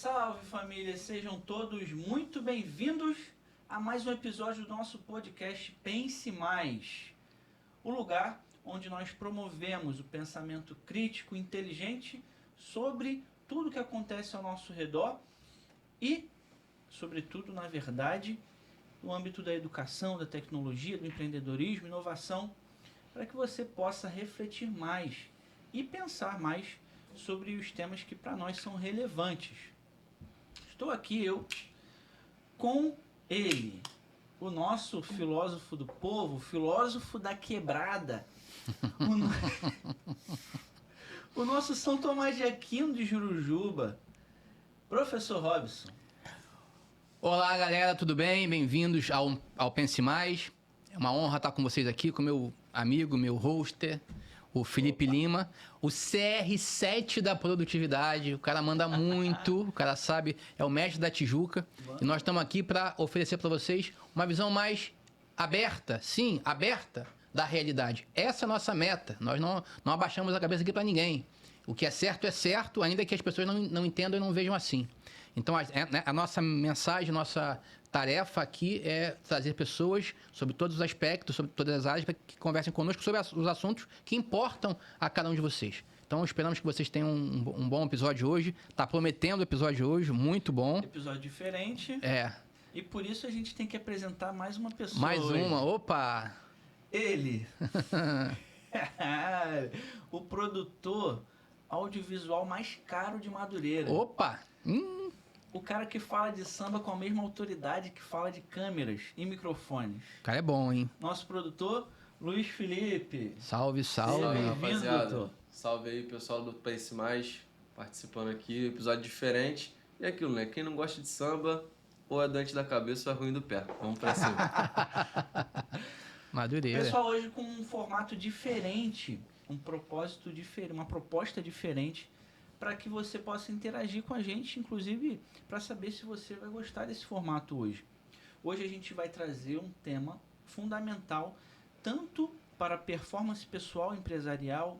salve família, sejam todos muito bem-vindos a mais um episódio do nosso podcast Pense Mais, o lugar onde nós promovemos o pensamento crítico e inteligente sobre tudo que acontece ao nosso redor e, sobretudo, na verdade, no âmbito da educação, da tecnologia, do empreendedorismo, inovação, para que você possa refletir mais e pensar mais sobre os temas que para nós são relevantes. Estou aqui eu com ele, o nosso filósofo do povo, filósofo da quebrada, o nosso São Tomás de Aquino de Jurujuba, professor Robson. Olá galera, tudo bem? Bem-vindos ao Pense Mais. É uma honra estar com vocês aqui, com meu amigo, meu hoster, o Felipe Lima, o CR7 da produtividade. O cara manda muito, o cara sabe, é o mestre da Tijuca. E nós estamos aqui para oferecer para vocês uma visão mais aberta, sim, aberta da realidade. Essa é a nossa meta. Nós não abaixamos a cabeça aqui para ninguém. O que é certo, ainda que as pessoas não entendam e não vejam assim. Então, a nossa mensagem, nossa tarefa aqui é trazer pessoas sobre todos os aspectos, sobre todas as áreas, para que conversem conosco sobre os assuntos que importam a cada um de vocês. Então, esperamos que vocês tenham um bom episódio hoje. Está prometendo o episódio hoje, muito bom. Episódio diferente. É. E por isso a gente tem que apresentar mais uma pessoa. Mais hoje. uma, opa! Ele, o produtor audiovisual mais caro de Madureira. Opa! O cara que fala de samba com a mesma autoridade que fala de câmeras e microfones. O cara é bom, hein? Nosso produtor, Luiz Felipe. Salve, Salve, salve. rapaziada. Doutor. Salve aí, pessoal do Pense Mais, participando aqui, episódio diferente. E aquilo, né? Quem não gosta de samba, ou é doente da cabeça ou é ruim do pé. Vamos pra cima. Madureira. Pessoal, hoje com um formato diferente, um propósito diferente, uma proposta diferente, para que você possa interagir com a gente, inclusive para saber se você vai gostar desse formato hoje. Hoje a gente vai trazer um tema fundamental, tanto para a performance pessoal, empresarial,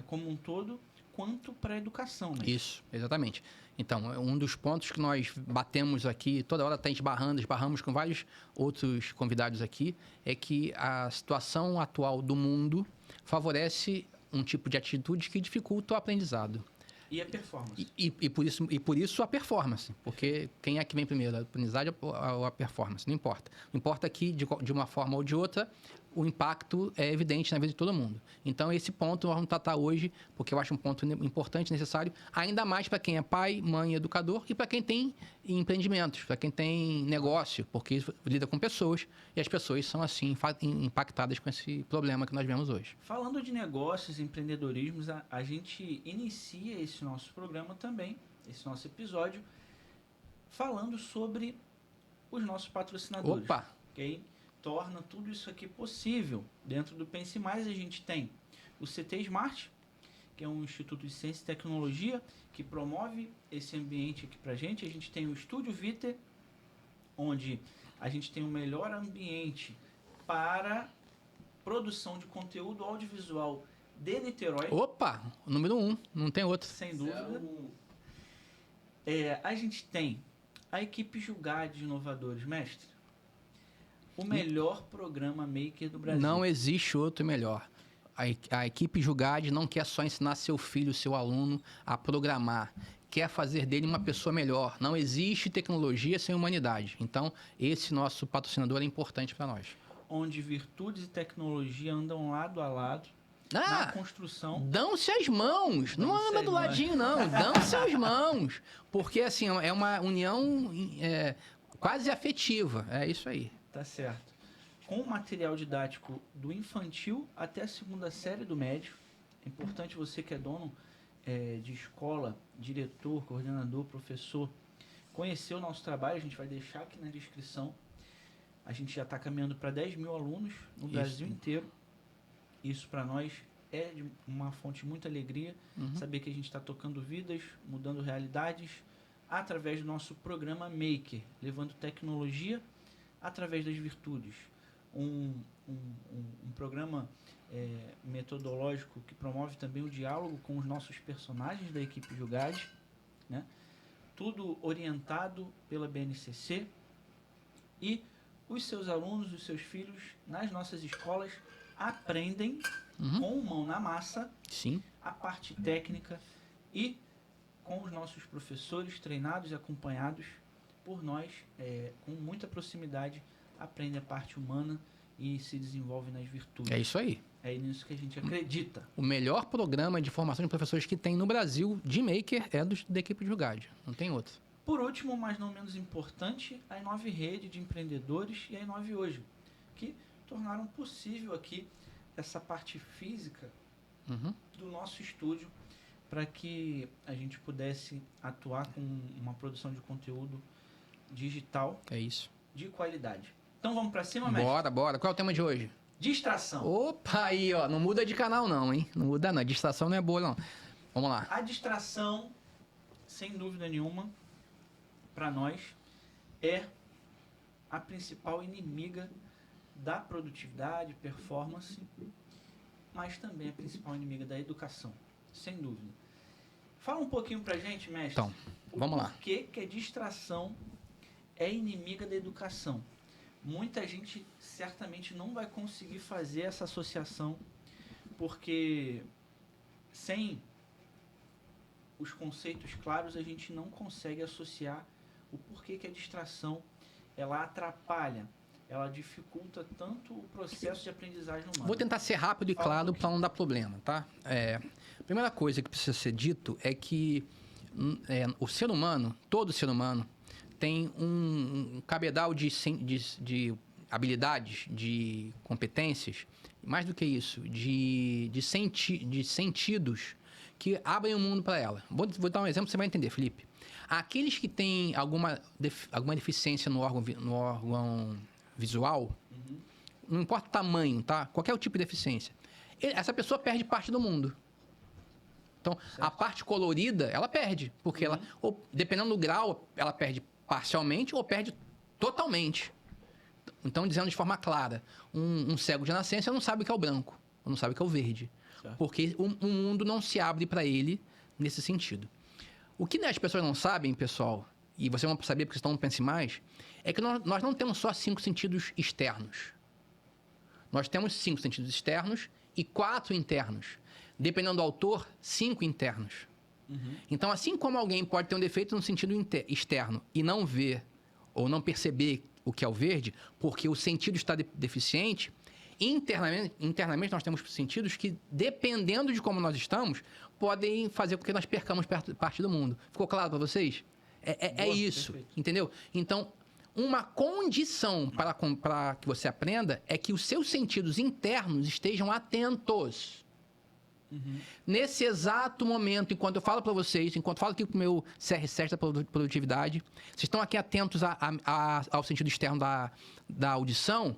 como um todo, quanto para a educação. Né? Isso, exatamente. Então, um dos pontos que nós batemos aqui, toda hora esbarramos com vários outros convidados aqui, é que a situação atual do mundo favorece um tipo de atitude que dificulta o aprendizado. E a performance. E por isso a performance. Porque quem é que vem primeiro? A aprendizagem ou a performance? Não importa. Não importa que, de uma forma ou de outra, o impacto é evidente na vida de todo mundo. Então, esse ponto nós vamos tratar hoje, porque eu acho um ponto importante, necessário, ainda mais para quem é pai, mãe, educador e para quem tem empreendimentos, para quem tem negócio, porque isso lida com pessoas e as pessoas são, assim, impactadas com esse problema que nós vemos hoje. Falando de negócios e empreendedorismos, a gente inicia esse nosso programa também, esse nosso episódio, falando sobre os nossos patrocinadores. Opa! Ok? Torna tudo isso aqui possível. Dentro do Pense Mais, a gente tem o CT Smart, que é um instituto de ciência e tecnologia que promove esse ambiente aqui pra gente. A gente tem o Estúdio Viter, onde a gente tem o melhor ambiente para produção de conteúdo audiovisual de Niterói. Opa! Número 1, não tem outro. Sem dúvida. A gente tem a equipe Julgade de Inovadores, mestre. O melhor programa maker do Brasil. Não existe outro melhor. A equipe Julgade não quer só ensinar seu filho, seu aluno a programar. Quer fazer dele uma pessoa melhor. Não existe tecnologia sem humanidade. Então, esse nosso patrocinador é importante para nós. Onde virtudes e tecnologia andam lado a lado na construção. Dão-se as mãos. Não anda do ladinho, não. Dão-se as mãos. Porque, assim, é uma união quase afetiva. É isso aí. Tá certo. Com material didático do infantil até a segunda série do médio. É importante você que é dono de escola, diretor, coordenador, professor, conhecer o nosso trabalho. A gente vai deixar aqui na descrição. A gente já está caminhando para 10 mil alunos no Brasil inteiro. Isso para nós é de uma fonte de muita alegria. Saber que a gente está tocando vidas, mudando realidades através do nosso programa Maker, levando tecnologia através das virtudes. Um programa metodológico que promove também o diálogo com os nossos personagens da equipe Julgade. né? Tudo orientado pela BNCC, e os seus alunos, os seus filhos, nas nossas escolas, aprendem com mão na massa Sim. a parte técnica, e com os nossos professores treinados e acompanhados por nós, com muita proximidade, aprendem a parte humana e se desenvolvem nas virtudes. É isso aí. É nisso que a gente acredita. O melhor programa de formação de professores que tem no Brasil de maker é da equipe de Jugad. Não tem outro. Por último, mas não menos importante, a Inove Rede de Empreendedores e a Inove Hoje, que tornaram possível aqui essa parte física do nosso estúdio, para que a gente pudesse atuar com uma produção de conteúdo digital É isso. de qualidade. Então vamos para cima, mestre? Bora. Qual é o tema de hoje? Distração. Opa, aí, ó. Não muda de canal, não, hein? Não muda, não. A distração não é boa, não. Vamos lá. A distração, sem dúvida nenhuma, para nós, é a principal inimiga da produtividade, performance, mas também a principal inimiga da educação, sem dúvida. Fala um pouquinho pra gente, mestre. Então, vamos lá. Por que a distração é inimiga da educação? Muita gente certamente não vai conseguir fazer essa associação, porque sem os conceitos claros a gente não consegue associar o porquê que a distração ela atrapalha, ela dificulta tanto o processo de aprendizagem humana. Vou tentar ser rápido e claro para não dar problema, tá? A primeira coisa que precisa ser dito é que o ser humano, todo ser humano, tem um cabedal de habilidades, de competências, mais do que isso, de sentidos que abrem o mundo para ela. Vou dar um exemplo, você vai entender, Felipe. Aqueles que têm alguma deficiência no órgão visual, não importa o tamanho, tá? Qualquer tipo de deficiência. Essa pessoa perde parte do mundo. Então, a parte colorida, ela perde. Porque ela, ou, dependendo do grau, ela perde parcialmente ou perde totalmente. Então, dizendo de forma clara, um cego de nascença não sabe o que é o branco, ou não sabe o que é o verde. Certo. Porque o mundo não se abre para ele nesse sentido. O que as pessoas não sabem, pessoal, e vocês vão saber porque estão no Pense Mais, é que nós não temos só 5 sentidos externos. Nós temos 5 sentidos externos e 4 internos. Dependendo do autor, 5 internos. Então, assim como alguém pode ter um defeito no sentido externo e não ver ou não perceber o que é o verde, porque o sentido está deficiente, internamente nós temos sentidos que, dependendo de como nós estamos, podem fazer com que nós percamos parte do mundo. Ficou claro para vocês? É isso, perfeito. Entendeu? Então, uma condição para que você aprenda é que os seus sentidos internos estejam atentos. Nesse exato momento, enquanto eu falo para vocês, enquanto eu falo aqui com o meu CR7 da produtividade, vocês estão aqui atentos ao sentido externo da audição,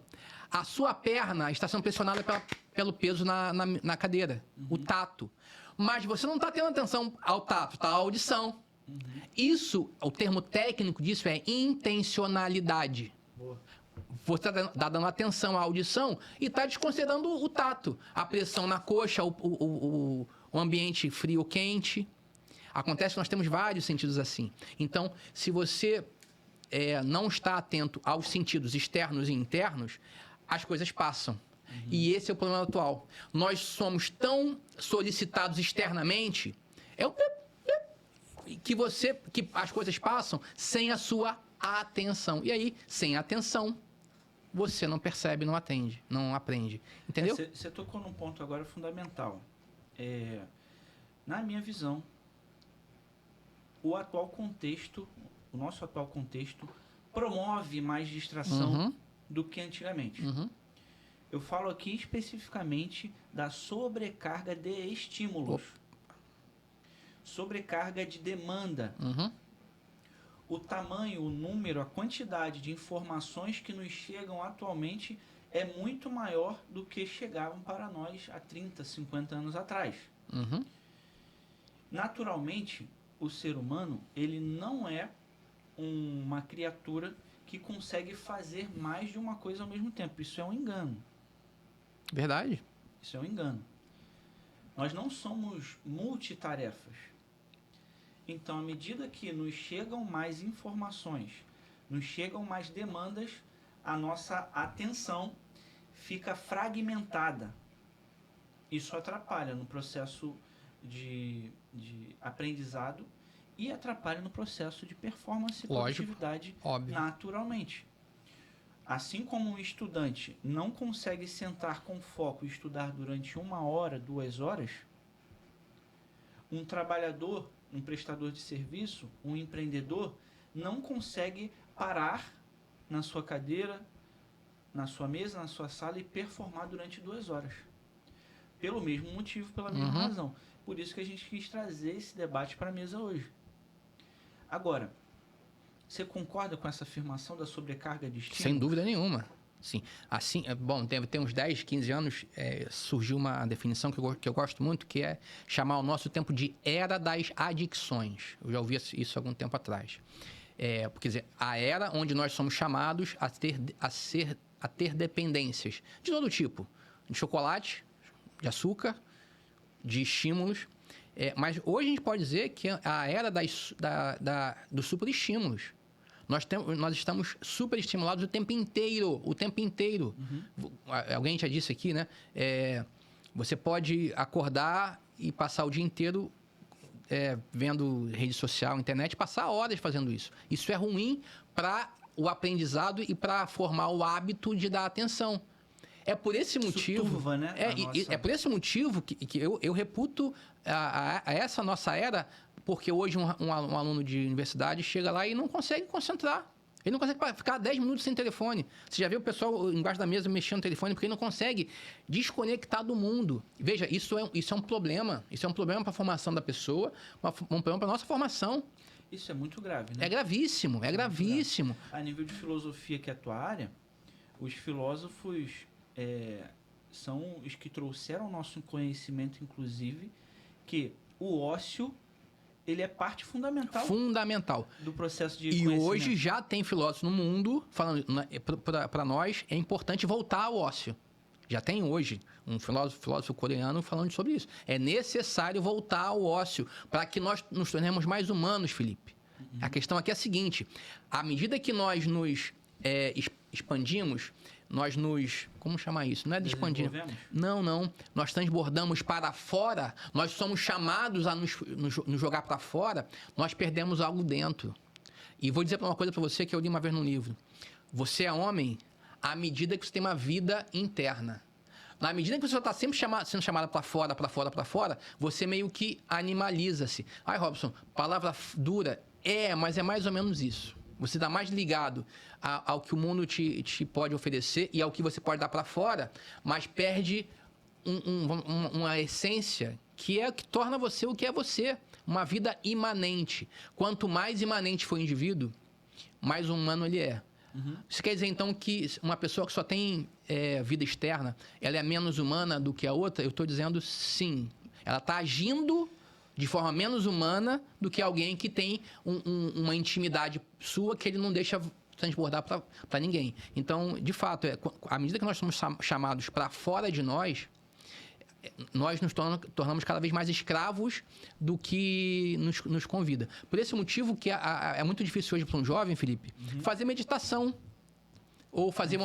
a sua perna está sendo pressionada pelo peso na cadeira, o tato. Mas você não está tendo atenção ao tato, está à audição. Isso, o termo técnico disso é intencionalidade. Boa. Você está dando atenção à audição e está desconsiderando o tato. A pressão na coxa, o ambiente frio ou quente. Acontece que nós temos vários sentidos assim. Então, se você não está atento aos sentidos externos e internos, as coisas passam. E esse é o problema atual. Nós somos tão solicitados externamente que as coisas passam sem a sua atenção. E aí, sem atenção, você não percebe, não atende, não aprende. Entendeu? Você tocou num ponto agora fundamental. Na minha visão, o nosso atual contexto, promove mais distração do que antigamente. Eu falo aqui especificamente da sobrecarga de estímulos. Sobrecarga de demanda. O tamanho, o número, a quantidade de informações que nos chegam atualmente é muito maior do que chegavam para nós há 30, 50 anos atrás. Naturalmente, o ser humano, ele não é uma criatura que consegue fazer mais de uma coisa ao mesmo tempo. Isso é um engano. Verdade. Isso é um engano. Nós não somos multitarefas. Então, à medida que nos chegam mais informações, nos chegam mais demandas, a nossa atenção fica fragmentada. Isso atrapalha no processo de aprendizado e atrapalha no processo de performance e produtividade naturalmente. Assim como um estudante não consegue sentar com foco e estudar durante 1 hora, 2 horas, um trabalhador, um prestador de serviço, um empreendedor, não consegue parar na sua cadeira, na sua mesa, na sua sala e performar durante 2 horas. Pelo mesmo motivo, pela mesma razão. Por isso que a gente quis trazer esse debate para a mesa hoje. Agora, você concorda com essa afirmação da sobrecarga de estímulo? Sem dúvida nenhuma. Sim. Assim, bom, tem uns 10, 15 anos, surgiu uma definição que eu gosto muito, que é chamar o nosso tempo de era das adicções. Eu já ouvi isso há algum tempo atrás. Quer dizer, a era onde nós somos chamados a ter dependências de todo tipo. De chocolate, de açúcar, de estímulos. Mas hoje a gente pode dizer que a era dos superestímulos. Nós estamos superestimulados o tempo inteiro. Alguém já disse aqui, né? Você pode acordar e passar o dia inteiro vendo rede social, internet, passar horas fazendo isso. Isso é ruim para o aprendizado e para formar o hábito de dar atenção. É por esse motivo... Turva, né? É por esse motivo que eu reputo a essa nossa era, porque hoje um aluno de universidade chega lá e não consegue concentrar. Ele não consegue ficar 10 minutos sem telefone. Você já viu o pessoal embaixo da mesa mexendo no telefone porque ele não consegue desconectar do mundo. Veja, isso é um problema. Isso é um problema para a formação da pessoa, um problema para a nossa formação. Isso é muito grave, né? É gravíssimo. A nível de filosofia, que é a tua área, os filósofos são os que trouxeram ao nosso conhecimento, inclusive, que o ócio ele é parte fundamental do processo de conhecimento. E hoje já tem filósofos no mundo falando, para nós é importante voltar ao ócio. Já tem hoje um filósofo coreano falando sobre isso. É necessário voltar ao ócio para que nós nos tornemos mais humanos, Felipe. A questão aqui é a seguinte: à medida que nós nos expandimos, nós nos... Como chamar isso? Não é de expandir. Não. Nós transbordamos para fora, nós somos chamados a nos jogar para fora, nós perdemos algo dentro. E vou dizer uma coisa para você que eu li uma vez num livro. Você é homem à medida que você tem uma vida interna. Na medida que você está sempre sendo chamado para fora, você meio que animaliza-se. Ai, Robson, palavra dura. Mas é mais ou menos isso. Você está mais ligado ao que o mundo te pode oferecer e ao que você pode dar para fora, mas perde uma essência que é o que torna você o que é você. Uma vida imanente. Quanto mais imanente for o indivíduo, mais humano ele é. Isso quer dizer, então, que uma pessoa que só tem vida externa, ela é menos humana do que a outra? Eu estou dizendo sim. Ela está agindo de forma menos humana do que alguém que tem uma intimidade sua que ele não deixa transbordar para ninguém. Então, de fato, à medida que nós somos chamados para fora de nós nos tornamos cada vez mais escravos do que nos convida. Por esse motivo que é muito difícil hoje para um jovem, Felipe, fazer meditação ou fazer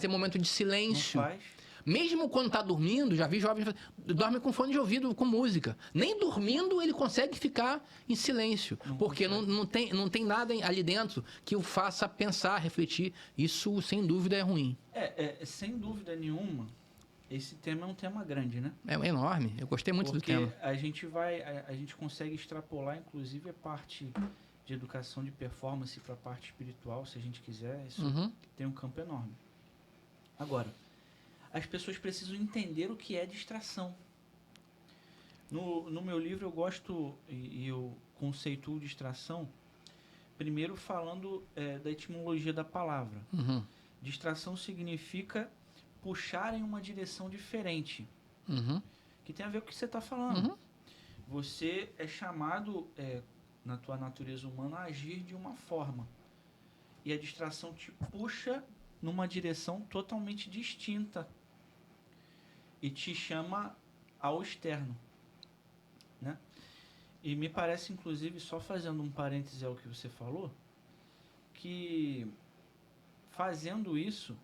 momento de silêncio. Não faz. Mesmo quando está dormindo, já vi jovens dorme com fone de ouvido, com música. Nem dormindo ele consegue ficar em silêncio, porque não tem nada ali dentro que o faça pensar, refletir. Isso, sem dúvida, é ruim. Sem dúvida nenhuma, esse tema é um tema grande, né? É enorme. Eu gostei muito do tema. Porque a gente consegue extrapolar, inclusive, a parte de educação de performance para a parte espiritual, se a gente quiser. Isso tem um campo enorme. Agora, as pessoas precisam entender o que é distração. No meu livro eu gosto e eu conceituo distração primeiro falando da etimologia da palavra. Distração significa puxar em uma direção diferente, que tem a ver com o que você está falando. Você é chamado, na tua natureza humana, a agir de uma forma. E a distração te puxa numa direção totalmente distinta e te chama ao externo, né? E me parece, inclusive, só fazendo um parêntese ao que você falou, que fazendo isso,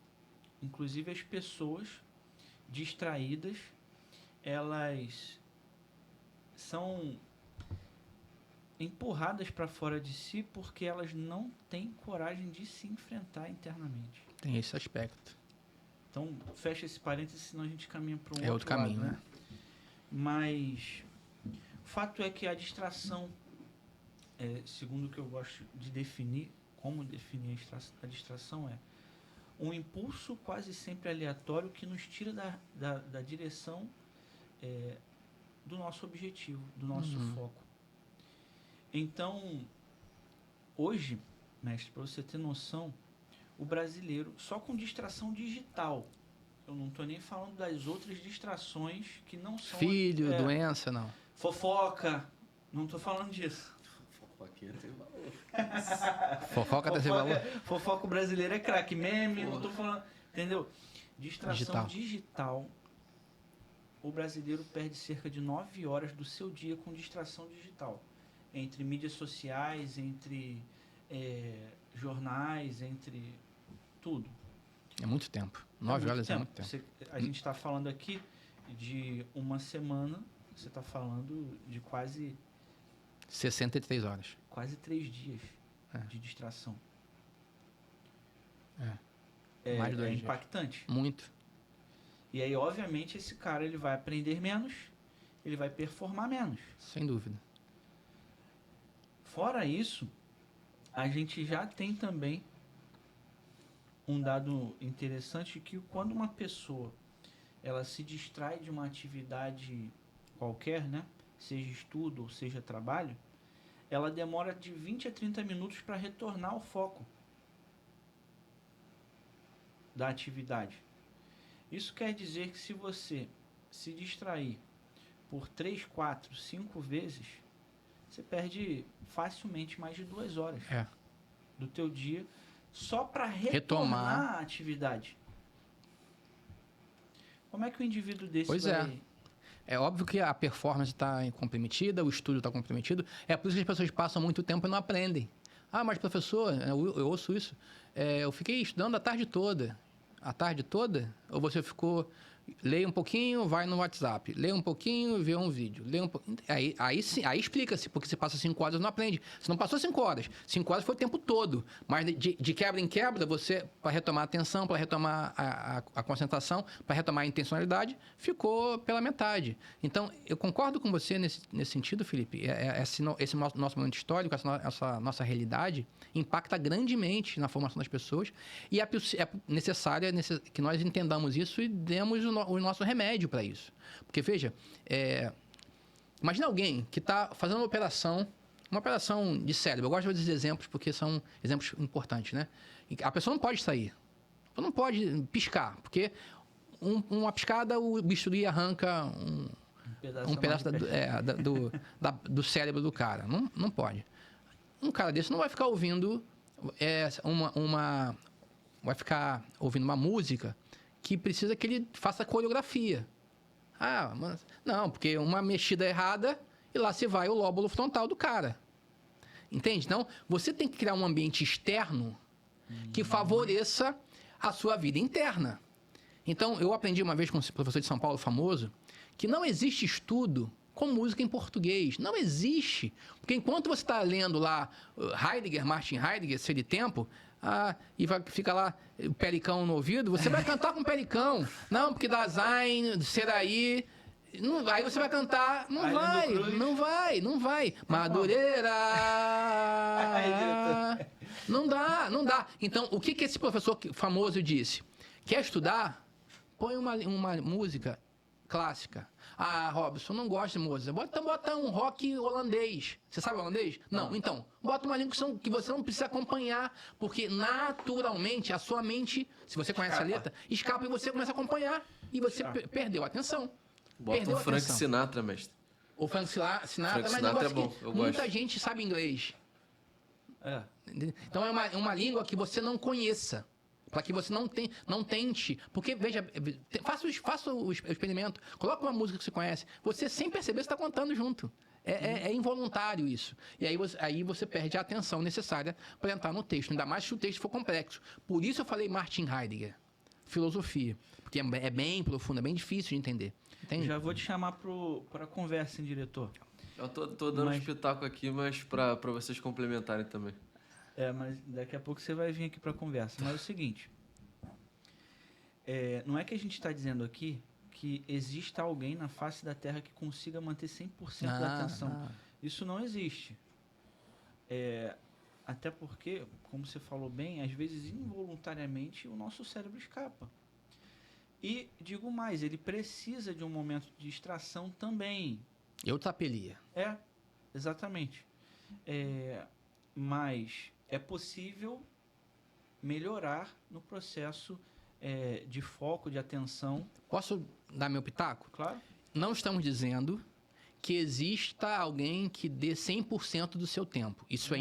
inclusive as pessoas distraídas, elas são empurradas para fora de si porque elas não têm coragem de se enfrentar internamente. Tem esse aspecto. Então, fecha esse parênteses, senão a gente caminha para um Outro caminho, lado, né? Mas o fato é que a distração, segundo o que eu gosto de definir, como definir a distração é um impulso quase sempre aleatório que nos tira da direção do nosso objetivo, do nosso foco. Então, hoje, mestre, para você ter noção, o brasileiro, só com distração digital, eu não estou nem falando das outras distrações que não são... Filho, doença, não. Fofoca, não estou falando disso. Fofoqueira tem valor. Fofoca tem valor? Fofoca brasileira é craque, meme, não estou falando... Entendeu? Distração digital. O brasileiro perde cerca de 9 horas do seu dia com distração digital. Entre mídias sociais, entre jornais, entre tudo. É muito tempo. 9 horas é muito tempo. A gente está falando aqui de uma semana, você está falando de quase 63 horas. Quase 3 dias de distração. Mais de 2 dias. Impactante. Muito. E aí, obviamente, esse cara ele vai aprender menos, ele vai performar menos. Sem dúvida. Fora isso, a gente já tem também um dado interessante que quando uma pessoa ela se distrai de uma atividade qualquer, né? Seja estudo ou seja trabalho, ela demora de 20 a 30 minutos para retornar ao foco da atividade. Isso quer dizer que se você se distrair por 3, 4, 5 vezes, você perde facilmente mais de 2 horas do teu dia só para retomar a atividade. Como é que o indivíduo desse vai... É óbvio que a performance está comprometida, o estudo está comprometido. É por isso que as pessoas passam muito tempo e não aprendem. Ah, mas professor, eu ouço isso. Eu fiquei estudando a tarde toda. A tarde toda? Ou você ficou... Leia um pouquinho, vai no WhatsApp. Leia um pouquinho, vê um vídeo. Leia um pouquinho. Aí explica-se, porque você passa 5 horas e não aprende. Você não passou 5 horas. 5 horas foi o tempo todo. Mas de quebra em quebra, você, para retomar a atenção, para retomar a concentração, para retomar a intencionalidade, ficou pela metade. Então, eu concordo com você nesse sentido, Felipe. Esse nosso momento histórico, essa nossa realidade, impacta grandemente na formação das pessoas. E é necessário que nós entendamos isso e demos o nosso remédio para isso. Porque, veja, imagina alguém que está fazendo uma operação de cérebro. Eu gosto de dizer exemplos porque são exemplos importantes, né? A pessoa não pode sair. Ela não pode piscar, porque uma piscada o bisturi arranca um pedaço do cérebro do cara. Não pode. Um cara desse não vai ficar ouvindo vai ficar ouvindo uma música que precisa que ele faça coreografia. Não, porque uma mexida errada e lá se vai o lóbulo frontal do cara. Entende? Então, você tem que criar um ambiente externo que favoreça a sua vida interna. Então, eu aprendi uma vez com um professor de São Paulo famoso que não existe estudo com música em português. Não existe. Porque enquanto você está lendo lá Martin Heidegger, Ser de Tempo, e fica lá o pericão no ouvido, você vai cantar com pericão. Não, porque dá Zayn, Seraí... Aí você vai cantar... Não vai. Madureira... Não dá. Então, o que esse professor famoso disse? Quer estudar? Põe uma música clássica. Robson, não gosto de música. Bota um rock holandês. Você sabe holandês? Não. Então, bota uma língua que você não precisa acompanhar, porque naturalmente a sua mente, se você conhece a letra, escapa e você começa a acompanhar e você perdeu a atenção. Bota o Frank Sinatra, mestre. O Frank Sinatra, Frank mas Sinatra é bom, eu gosto. Muita gente sabe inglês. Então é uma língua que você não conheça. Para que você não tente. Porque, veja, faça o experimento. Coloca uma música que você conhece. Você, sem perceber, está cantando junto. É involuntário isso. E aí você perde a atenção necessária para entrar no texto. Ainda mais se o texto for complexo. Por isso eu falei Martin Heidegger. Filosofia. Porque é bem profundo, é bem difícil de entender. Entende? Já vou te chamar para conversa, hein, diretor. Eu tô dando um espetáculo aqui, mas para vocês complementarem também. Mas daqui a pouco você vai vir aqui para conversa. Mas é o seguinte, não é que a gente está dizendo aqui que exista alguém na face da Terra que consiga manter 100% da atenção. Isso não existe. Até porque, como você falou bem, às vezes involuntariamente o nosso cérebro escapa. E digo mais, ele precisa de um momento de distração também. Eu tapelia. Exatamente. Mas é possível melhorar no processo de foco, de atenção. Posso dar meu pitaco? Claro. Não estamos dizendo que exista alguém que dê 100% do seu tempo. Isso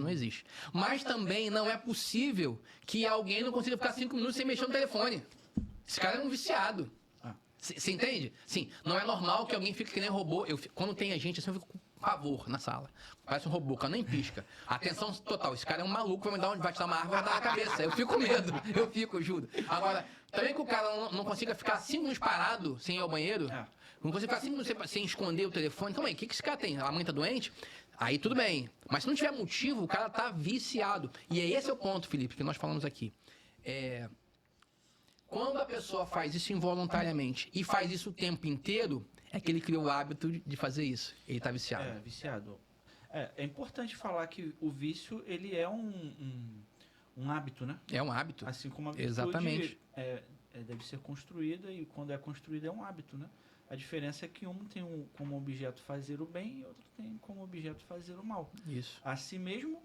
não existe. Mas também não é possível que alguém não consiga ficar 5 minutos sem mexer no telefone. Esse cara é um viciado. Você entende? Sim, não é normal que alguém fique que nem robô. Quando tem a gente assim, eu fico com pavor na sala. Parece um robô, que nem pisca. Atenção total, esse cara é um maluco, vai te dar uma arma, vai dar na cabeça. Eu fico com medo, eu juro. Agora, também que o cara não consiga ficar 5 minutos parado sem ir ao banheiro, não consiga ficar 5 minutos sem esconder o telefone. Então, o que esse cara tem? A mãe tá doente? Aí tudo bem. Mas se não tiver motivo, o cara tá viciado. E esse é o ponto, Felipe, que nós falamos aqui. Quando a pessoa faz isso involuntariamente e faz isso o tempo inteiro, é que ele criou o hábito de fazer isso. Ele está viciado. Viciado. É importante falar que o vício, ele é um hábito, né? É um hábito. Assim como a virtude Exatamente. Deve ser construída e quando é construída é um hábito, né? A diferença é que um tem como objeto fazer o bem e outro tem como objeto fazer o mal. Isso. A si mesmo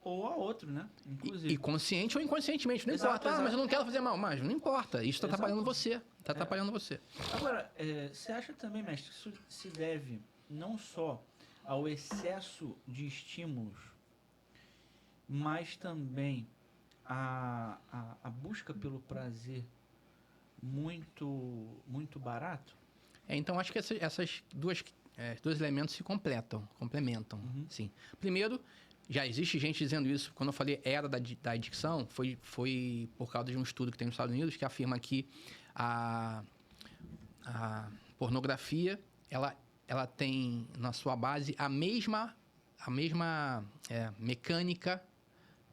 ou a outro, né? Inclusive. E consciente ou inconscientemente, não importa. Mas eu não quero fazer mal. Mas não importa. Isso está atrapalhando você. Está atrapalhando você. Agora, você acha também, mestre, que isso se deve não só ao excesso de estímulos, mas também à busca pelo prazer muito barato? Então, acho que essas dois elementos se complementam. Sim. Primeiro, já existe gente dizendo isso. Quando eu falei era da adicção, foi por causa de um estudo que tem nos Estados Unidos que afirma que a pornografia ela tem na sua base a mesma mecânica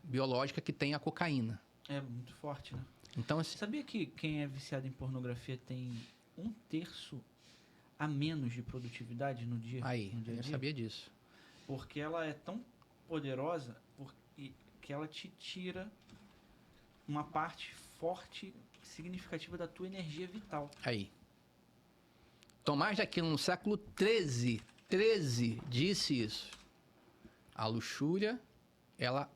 biológica que tem a cocaína. É muito forte, né? Então, sabia que quem é viciado em pornografia tem 1/3 a menos de produtividade no dia? Eu sabia disso. Porque ela é tão poderosa que ela te tira uma parte forte, significativa da tua energia vital. Tomás de Aquino, no século XIII, disse isso. A luxúria, ela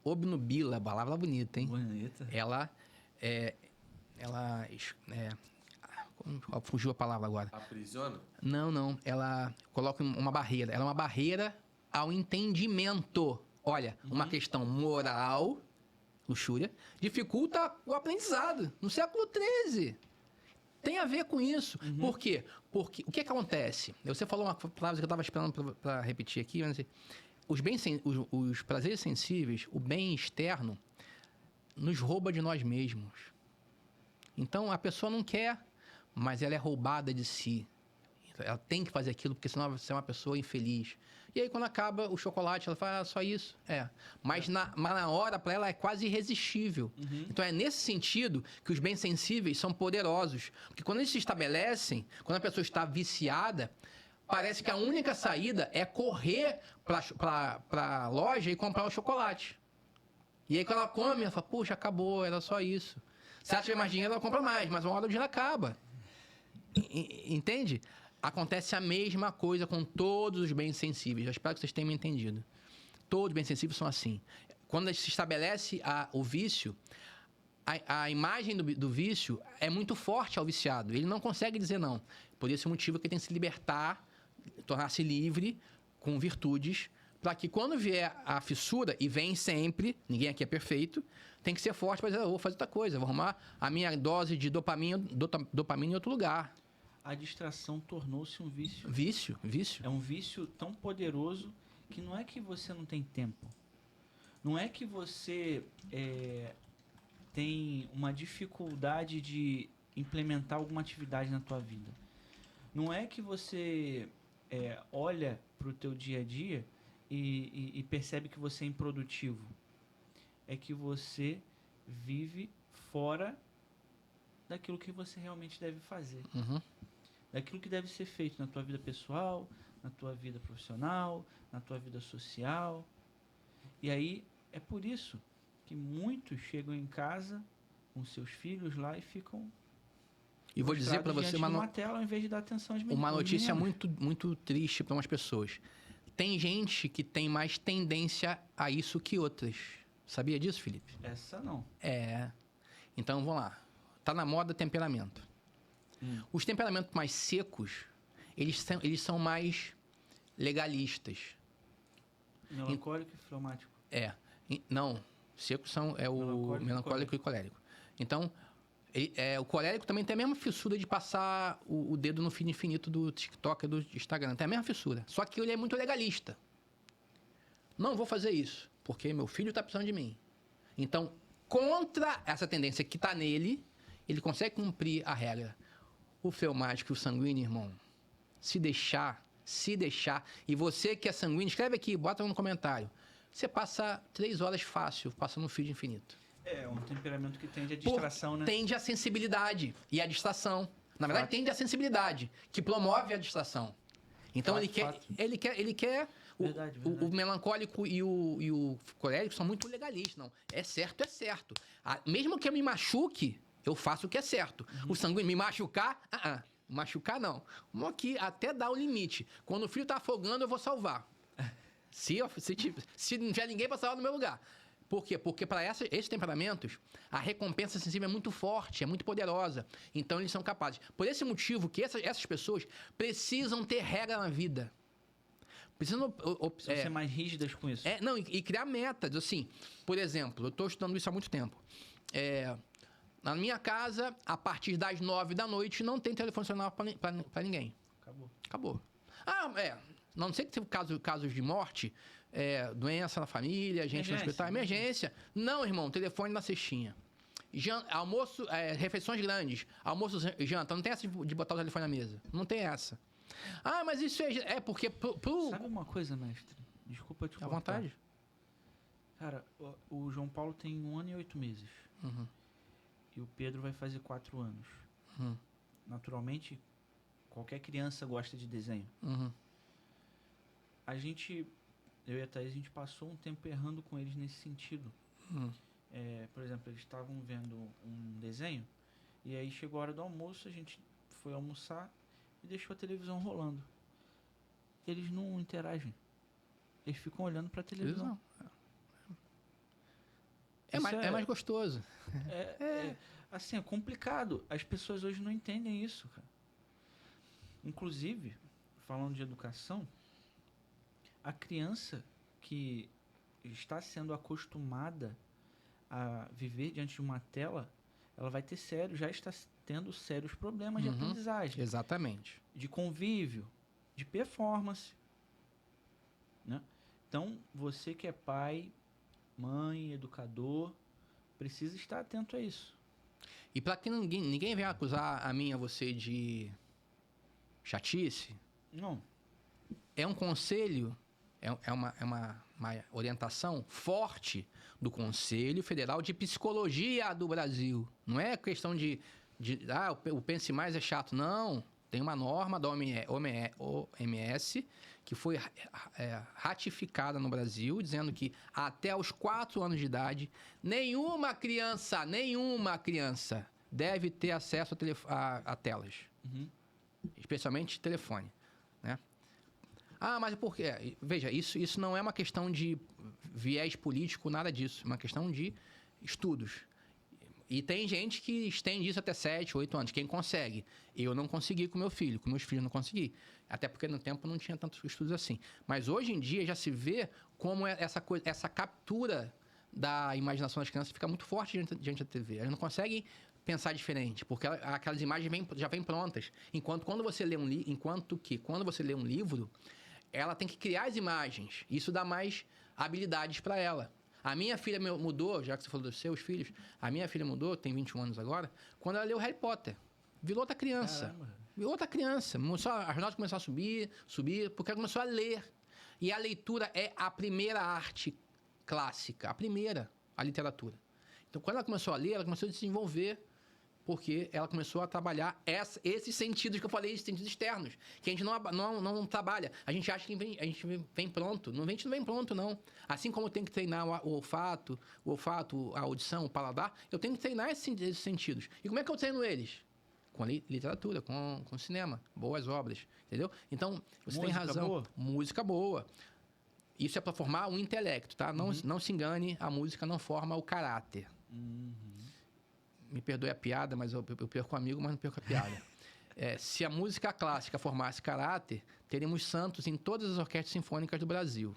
obnubila, palavra bonita, hein? Bonita. Ela fugiu a palavra agora. Aprisiona? Não. Ela coloca uma barreira. Ela é uma barreira ao entendimento. Olha, uma questão moral, luxúria, dificulta o aprendizado. No século XIII. Tem a ver com isso. Por quê? Porque o que acontece? Você falou uma palavra que eu estava esperando para repetir aqui. Mas, assim, os prazeres sensíveis, o bem externo, nos rouba de nós mesmos. Então, a pessoa não quer, mas ela é roubada de si. Ela tem que fazer aquilo, porque senão você é uma pessoa infeliz. E aí, quando acaba o chocolate, ela fala, só isso? Mas na hora, para ela, é quase irresistível. Então, é nesse sentido que os bens sensíveis são poderosos. Porque quando eles se estabelecem, quando a pessoa está viciada, parece que a única saída é correr para a loja e comprar o chocolate. E aí, quando ela come, ela fala, puxa, acabou, era só isso. Se ela tiver mais dinheiro, ela compra mais, mas uma hora o dinheiro acaba. Entende? Acontece a mesma coisa com todos os bens sensíveis. Eu espero que vocês tenham me entendido. Todos os bens sensíveis são assim. Quando se estabelece o vício, a imagem do vício é muito forte ao viciado. Ele não consegue dizer não. Por esse motivo que ele tem que se libertar, tornar-se livre com virtudes para que quando vier a fissura, e vem sempre, ninguém aqui é perfeito, tem que ser forte para dizer, eu vou fazer outra coisa, vou arrumar a minha dose de dopamina em outro lugar. A distração tornou-se um vício. Vício. É um vício tão poderoso que não é que você não tem tempo. Não é que você tem uma dificuldade de implementar alguma atividade na tua vida. Não é que você olha para o teu dia a dia e percebe que você é improdutivo. É que você vive fora daquilo que você realmente deve fazer. Uhum. Daquilo que deve ser feito na tua vida pessoal, na tua vida profissional, na tua vida social. E aí é por isso que muitos chegam em casa com seus filhos lá e ficam E vou dizer para você uma tela ao invés de dar atenção aos uma notícia meninos. muito triste para umas pessoas. Tem gente que tem mais tendência a isso que outras. Sabia disso, Felipe? Essa não. Então, vamos lá. Tá na moda temperamento. Os temperamentos mais secos, eles são mais legalistas. Melancólico e fleumático. Não, secos é o melancólico e colérico. Então, o colérico também tem a mesma fissura de passar o dedo no fio infinito do TikTok e do Instagram. Tem a mesma fissura. Só que ele é muito legalista. Não vou fazer isso, porque meu filho está precisando de mim. Então, contra essa tendência que está nele, ele consegue cumprir a regra. O fleumático e o sanguíneo, irmão, se deixar, e você que é sanguíneo, escreve aqui, bota no comentário. Você passa 3 horas fácil, passando no fio infinito. É um temperamento que tende à distração, né? Tende à sensibilidade e à distração. Na verdade, tende à sensibilidade, que promove a distração. Então, ele quer Verdade. o melancólico e o colérico são muito legalistas. Não, é certo. Mesmo que eu me machuque, eu faço o que é certo. O sanguíneo me machucar, machucar não. Aqui até dá o limite. Quando o filho está afogando, eu vou salvar. Se não tiver ninguém para salvar no meu lugar. Por quê? Porque para esses temperamentos, a recompensa sensível é muito forte, é muito poderosa. Então, eles são capazes. Por esse motivo que essas pessoas precisam ter regra na vida. Precisam ser mais rígidas com isso. E criar metas. Assim, por exemplo, eu estou estudando isso há muito tempo. Na minha casa, a partir das 9 da noite, não tem telefone celular para ninguém. Acabou. Não sei que teve casos de morte, doença na família, gente no hospital, emergência. Não, irmão, telefone na cestinha. Almoço, refeições grandes, almoço, janta. Não tem essa de botar o telefone na mesa. Não tem essa. Mas isso é porque... Sabe uma coisa, mestre? Desculpa te cortar. À vontade. Cara, o João Paulo tem 1 ano e 8 meses. Uhum. E o Pedro vai fazer 4 anos. Uhum. Naturalmente, qualquer criança gosta de desenho. Uhum. Eu e a Thaís, a gente passou um tempo errando com eles nesse sentido. Por exemplo, eles estavam vendo um desenho e aí chegou a hora do almoço, a gente foi almoçar e deixou a televisão rolando. Eles não interagem. Eles ficam olhando para a televisão. É mais gostoso. Assim, é complicado. As pessoas hoje não entendem isso, cara. Inclusive, falando de educação, a criança que está sendo acostumada a viver diante de uma tela, ela vai ter já está tendo sérios problemas de aprendizagem. Exatamente. De convívio, de performance. Né? Então, você que é pai, mãe, educador, precisa estar atento a isso. E para que ninguém venha acusar a mim e a você de chatice, não. É um conselho, é uma orientação forte do Conselho Federal de Psicologia do Brasil. Não é questão de o Pense Mais é chato. Não. Tem uma norma da OMS que foi ratificada no Brasil, dizendo que até os 4 anos de idade, nenhuma criança deve ter acesso a telas. Especialmente telefone. Né? Mas por quê? Veja, isso não é uma questão de viés político, nada disso. É uma questão de estudos. E tem gente que estende isso até 7, 8 anos. Quem consegue? Eu não consegui com meu filho, com meus filhos não consegui. Até porque no tempo não tinha tantos estudos assim. Mas hoje em dia já se vê como essa captura da imaginação das crianças fica muito forte diante da TV. Elas não conseguem pensar diferente, porque aquelas imagens já vêm prontas. Quando você lê um livro, ela tem que criar as imagens. Isso dá mais habilidades para ela. A minha filha mudou, já que você falou dos seus filhos, a minha filha mudou, tem 21 anos agora, quando ela leu Harry Potter. Virou outra criança. Caramba. Virou outra criança. As notas começaram a subir, porque ela começou a ler. E a leitura é a primeira arte clássica, a literatura. Então, quando ela começou a ler, ela começou a desenvolver, porque ela começou a trabalhar esses sentidos que eu falei, esses sentidos externos, que a gente não trabalha. A gente acha que a gente vem pronto. A gente não vem pronto, não. Assim como eu tenho que treinar o olfato, a audição, o paladar, eu tenho que treinar esses sentidos. E como é que eu treino eles? Com a literatura, com cinema, boas obras, entendeu? Então, você tem razão. Boa. Música boa. Isso é para formar um intelecto, tá? Não se engane, a música não forma o caráter. Me perdoe a piada, mas eu perco o amigo, mas não perco a piada. Se a música clássica formasse caráter, teríamos santos em todas as orquestras sinfônicas do Brasil.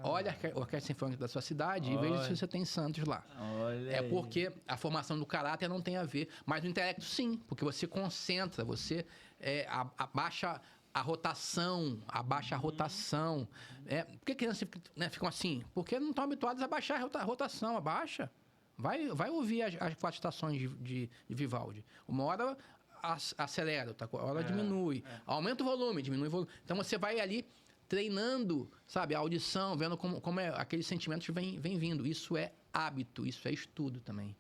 Olha a orquestra sinfônica da sua cidade e veja se você tem santos lá. Olha porque a formação do caráter não tem a ver. Mas no intelecto, sim. Porque você concentra, você abaixa a rotação, Por que crianças ficam assim? Porque não estão habituadas a baixar a rotação, abaixa. Vai ouvir as 4 estações de Vivaldi. Uma hora acelera, outra hora diminui. Aumenta o volume, diminui o volume. Então você vai ali treinando, sabe, a audição, vendo como aqueles sentimentos vêm vindo. Isso é hábito, isso é estudo também.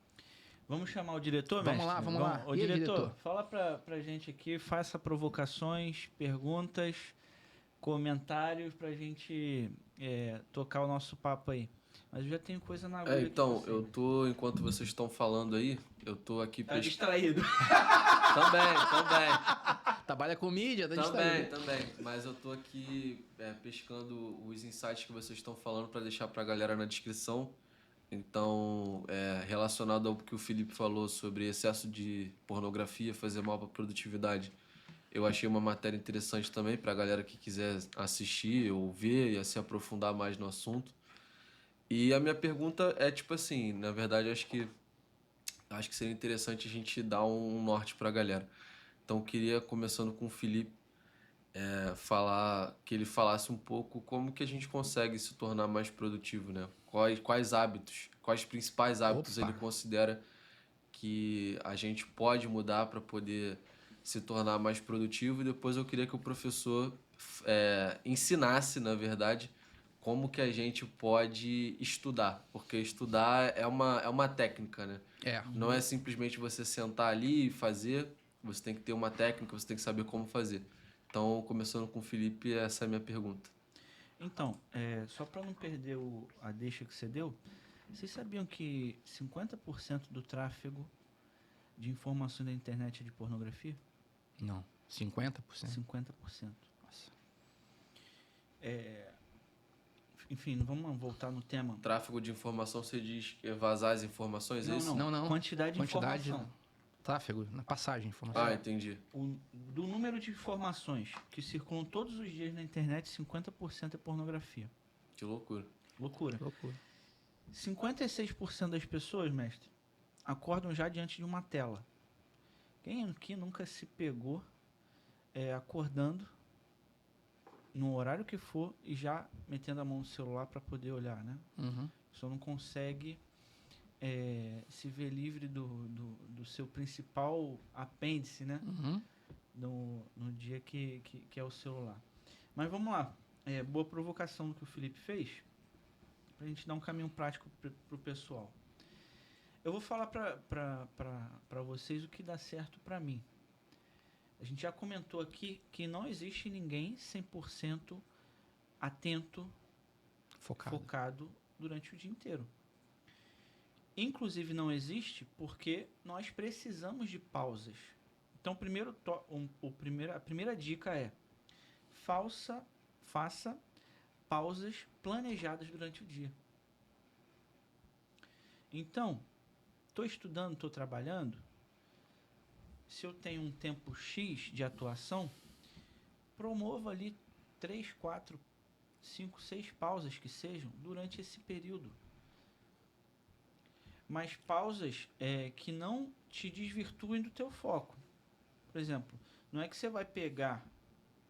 Vamos chamar o diretor, mestre? Vamos lá. Ô, diretor, fala pra gente aqui, faça provocações, perguntas, comentários pra gente tocar o nosso papo aí. Mas eu já tenho coisa na agulha então, enquanto vocês estão falando aí, eu tô aqui... Tá distraído. Também. Trabalha com mídia, tá distraído. Também. Mas eu tô aqui pescando os insights que vocês estão falando para deixar pra galera na descrição. Então, relacionado ao que o Felipe falou sobre excesso de pornografia fazer mal pra produtividade, eu achei uma matéria interessante também pra galera que quiser assistir ou ver e se aprofundar mais no assunto. E a minha pergunta é tipo assim, na verdade acho que seria interessante a gente dar um norte pra galera. Então queria, começando com o Felipe, que ele falasse um pouco como que a gente consegue se tornar mais produtivo, né? Quais principais hábitos ele considera que a gente pode mudar para poder se tornar mais produtivo. E depois eu queria que o professor ensinasse, na verdade, como que a gente pode estudar. Porque estudar é uma técnica, né? Não é simplesmente você sentar ali e fazer. Você tem que ter uma técnica, você tem que saber como fazer. Então, começando com o Felipe, essa é a minha pergunta. Então, só para não perder a deixa que você deu, vocês sabiam que 50% do tráfego de informação da internet é de pornografia? Não, 50%? 50%. Nossa. Enfim, vamos voltar no tema. Tráfego de informação, você diz que é vazar as informações, é isso? Não. Quantidade de informação. Tráfego, na passagem de informação. Entendi. Do número de informações que circulam todos os dias na internet, 50% é pornografia. Que loucura. Loucura. 56% das pessoas, mestre, acordam já diante de uma tela. Quem aqui nunca se pegou acordando no horário que for e já metendo a mão no celular para poder olhar, né? Uhum. A pessoa não consegue se ver livre do seu principal apêndice, né? Uhum. No dia que é o celular. Mas vamos lá. Boa provocação que o Felipe fez, pra gente dar um caminho prático pro pessoal. Eu vou falar para vocês o que dá certo para mim. A gente já comentou aqui que não existe ninguém 100% atento, focado durante o dia inteiro. Inclusive não existe porque nós precisamos de pausas. Então, a primeira dica é faça pausas planejadas durante o dia. Então, estou estudando, estou trabalhando, se eu tenho um tempo X de atuação, promova ali 3, 4, 5, 6 pausas que sejam durante esse período. Mas pausas que não te desvirtuem do teu foco. Por exemplo, não é que você vai pegar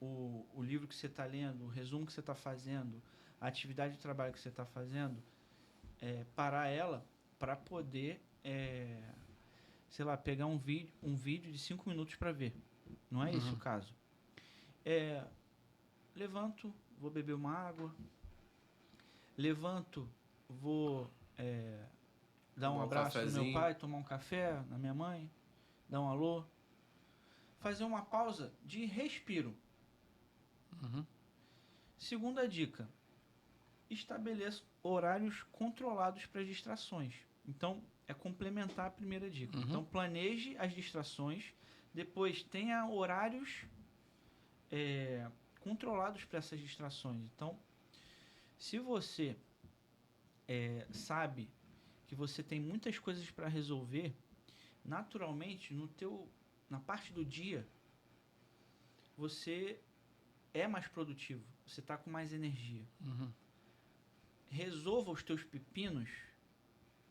o livro que você está lendo, o resumo que você está fazendo, a atividade de trabalho que você está fazendo, parar ela para poder, sei lá, pegar um vídeo de 5 minutos para ver. Não é esse o caso. Levanto, vou beber uma água. Levanto, vou dar um abraço no meu pai, tomar um café na minha mãe, dar um alô. Fazer uma pausa de respiro. Segunda dica: estabeleça horários controlados para as distrações. Então, é complementar a primeira dica. Então, planeje as distrações, depois tenha horários controlados para essas distrações. Então, se você sabe que você tem muitas coisas para resolver, naturalmente, na parte do dia, você é mais produtivo, você está com mais energia. Resolva os teus pepinos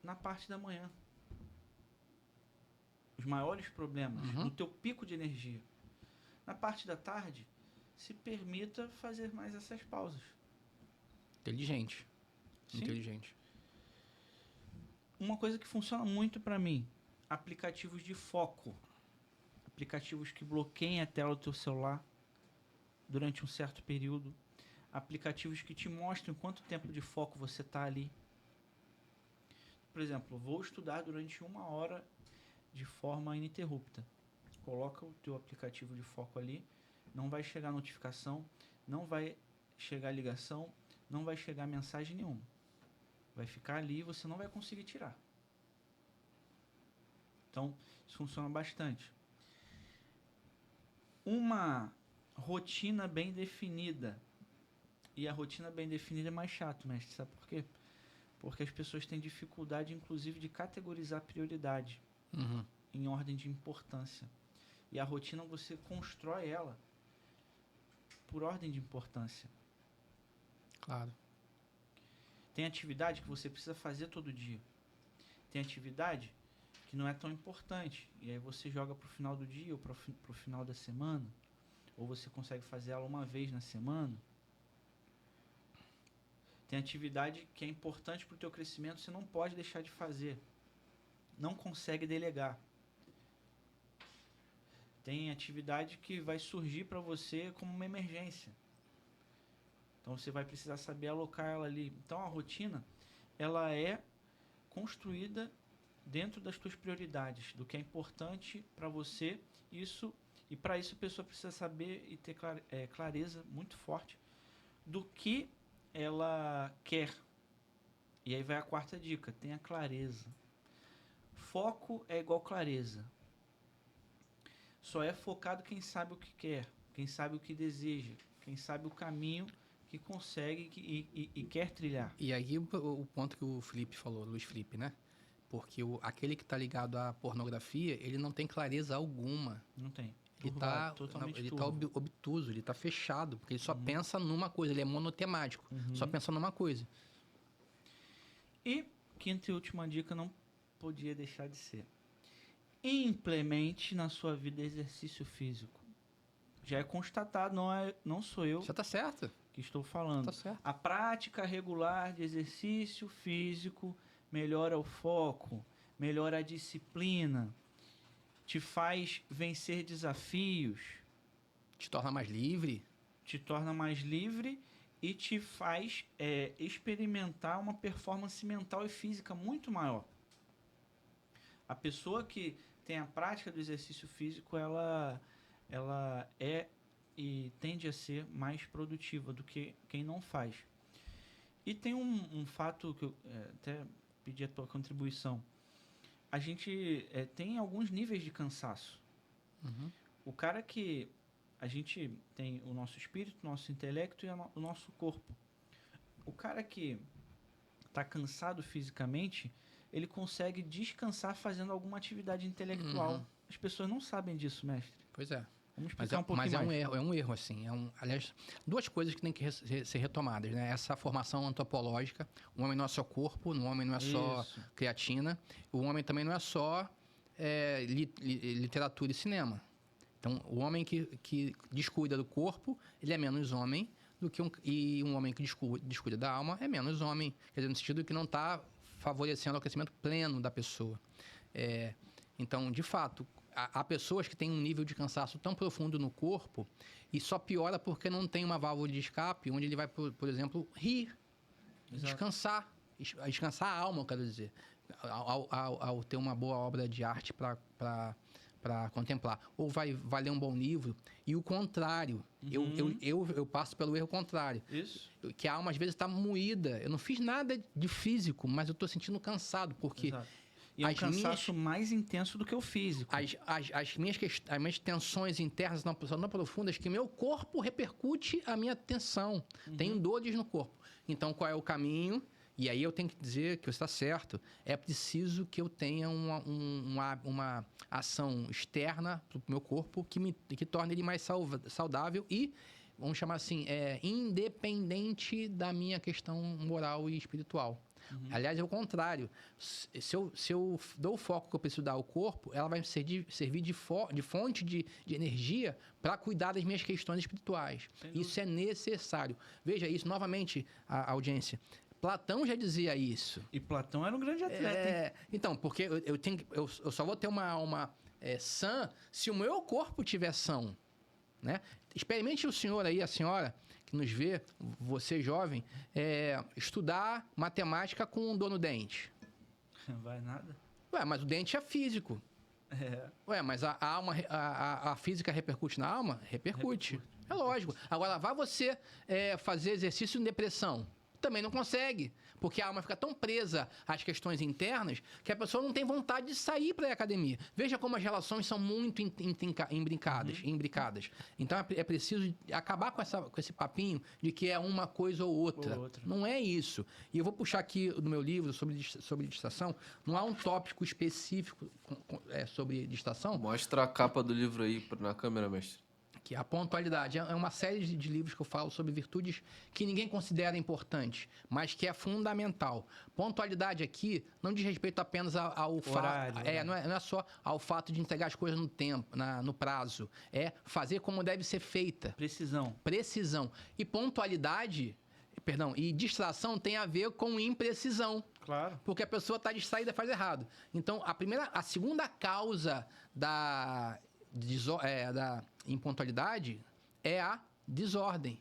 na parte da manhã. Os maiores problemas, no teu pico de energia. Na parte da tarde, se permita fazer mais essas pausas. Inteligente. Sim. Inteligente. Uma coisa que funciona muito para mim: aplicativos de foco. Aplicativos que bloqueiem a tela do teu celular durante um certo período. Aplicativos que te mostram quanto tempo de foco você está ali. Por exemplo, vou estudar durante 1 hora de forma ininterrupta. Coloca o teu aplicativo de foco ali, não vai chegar notificação, não vai chegar ligação, não vai chegar mensagem nenhuma. Vai ficar ali e você não vai conseguir tirar. Então, isso funciona bastante. Uma rotina bem definida. E a rotina bem definida é mais chato, mestre. Sabe por quê? Porque as pessoas têm dificuldade, inclusive, de categorizar prioridade em ordem de importância. E a rotina, você constrói ela por ordem de importância. Claro. Tem atividade que você precisa fazer todo dia. Tem atividade que não é tão importante. E aí você joga para o final do dia ou para o final da semana. Ou você consegue fazer ela uma vez na semana. Tem atividade que é importante para o teu crescimento, você não pode deixar de fazer. Não consegue delegar. Tem atividade que vai surgir para você como uma emergência. Então você vai precisar saber alocar ela ali. Então a rotina, ela é construída dentro das tuas prioridades, do que é importante para você. E para isso a pessoa precisa saber e ter clareza muito forte do que ela quer. E aí vai a quarta dica: tenha clareza. Foco é igual clareza. Só é focado quem sabe o que quer, quem sabe o que deseja, quem sabe o caminho que consegue e quer trilhar. E aí o ponto que o Felipe falou, Luiz Felipe, né? Porque aquele que está ligado à pornografia, ele não tem clareza alguma. Não tem. Ele está obtuso, ele está fechado, porque ele só pensa numa coisa, ele é monotemático, só pensa numa coisa. E quinta e última dica, não podia deixar de ser: implemente na sua vida exercício físico. Já é constatado, não sou eu Já está certo. que estou falando. Tá certo. A prática regular de exercício físico melhora o foco, melhora a disciplina, te faz vencer desafios, Te torna mais livre. E te faz experimentar uma performance mental e física muito maior. A pessoa que tem a prática do exercício físico, ela é e tende a ser mais produtiva do que quem não faz. E tem um fato que eu até pedi a tua contribuição. A gente tem alguns níveis de cansaço. O cara que... A gente tem o nosso espírito, o nosso intelecto e o nosso corpo. O cara que está cansado fisicamente, ele consegue descansar fazendo alguma atividade intelectual. As pessoas não sabem disso, mestre. Pois é. Vamos explicar um pouquinho mas mais. É um erro, assim. Aliás, duas coisas que têm que ser retomadas, né? Essa formação antropológica. O homem não é só corpo, o homem não é só creatina. O homem também não é só literatura e cinema. Então, o homem que descuida do corpo, ele é menos homem do que um homem que descuida da alma é menos homem. Quer dizer, no sentido que não está favorecendo o crescimento pleno da pessoa. Então, de fato, há pessoas que têm um nível de cansaço tão profundo no corpo e só piora porque não tem uma válvula de escape onde ele vai, por exemplo, rir, descansar a alma, eu quero dizer, ao ter uma boa obra de arte para contemplar. Ou vai ler um bom livro e o contrário. Eu passo pelo erro contrário. Isso. Que a alma às vezes está moída. Eu não fiz nada de físico, mas eu estou sentindo cansado, porque... Exato. E é um cansaço mais intenso do que o físico. As minhas tensões internas são tão profundas que meu corpo repercute a minha tensão. Tenho dores no corpo. Então, qual é o caminho? E aí eu tenho que dizer que você está certo. É preciso que eu tenha uma ação externa para o meu corpo que torne ele mais saudável e, vamos chamar assim, independente da minha questão moral e espiritual. Aliás, é o contrário. Se eu dou o foco que eu preciso dar ao corpo, ela vai servir de fonte de energia para cuidar das minhas questões espirituais. Isso é necessário. Veja isso, novamente, a audiência. Platão já dizia isso. E Platão era um grande atleta, hein? Então, porque eu só vou ter uma alma sã se o meu corpo tiver são. Né? Experimente o senhor aí, a senhora que nos vê, você jovem, estudar matemática com dor no dente. Vai nada. Ué, mas o dente é físico. Ué, mas a alma, a física repercute na alma? Repercute. É lógico. Agora, vai você fazer exercício em depressão. Também não consegue, porque a alma fica tão presa às questões internas que a pessoa não tem vontade de sair para a academia. Veja como as relações são muito imbricadas. Então é preciso acabar com esse papinho de que é uma coisa ou outra. Não é isso. E eu vou puxar aqui no meu livro sobre distração, não há um tópico específico sobre distração. Mostra a capa do livro aí na câmera, mestre. Que a pontualidade é uma série de livros que eu falo sobre virtudes que ninguém considera importantes, mas que é fundamental. Pontualidade aqui não diz respeito apenas ao fato, não é só ao fato de entregar as coisas no tempo, no prazo, é fazer como deve ser feita. Precisão. E pontualidade, e distração tem a ver com imprecisão. Claro. Porque a pessoa está distraída e faz errado. Então, a segunda causa da impontualidade é a desordem.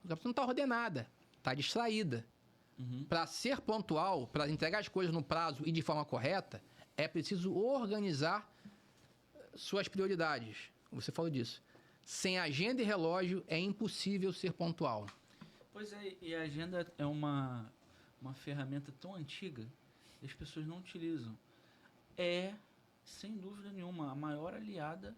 A pessoa não está ordenada, está distraída. Para ser pontual, para entregar as coisas no prazo e de forma correta, é preciso organizar suas prioridades. Você falou disso. Sem agenda e relógio é impossível ser pontual. Pois é, e a agenda é uma ferramenta tão antiga que as pessoas não utilizam. É, sem dúvida nenhuma, a maior aliada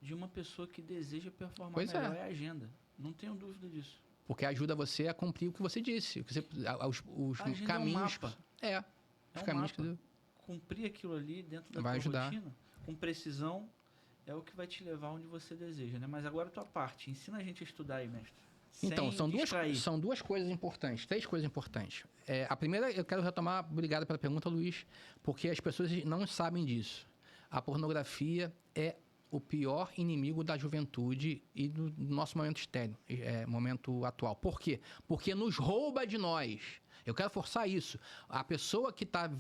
de uma pessoa que deseja performar melhor é a agenda. Não tenho dúvida disso. Porque ajuda você a cumprir o que você disse. Os caminhos. Os caminhos que... Cumprir aquilo ali dentro da tua rotina, com precisão, é o que vai te levar onde você deseja, né? Mas agora a tua parte. Ensina a gente a estudar aí, mestre. Então, são duas coisas importantes, 3 coisas importantes. A primeira, eu quero retomar, obrigado pela pergunta, Luiz, porque as pessoas não sabem disso. A pornografia é o pior inimigo da juventude e do nosso momento estéreo, momento atual. Por quê? Porque nos rouba de nós. Eu quero forçar isso. A pessoa que está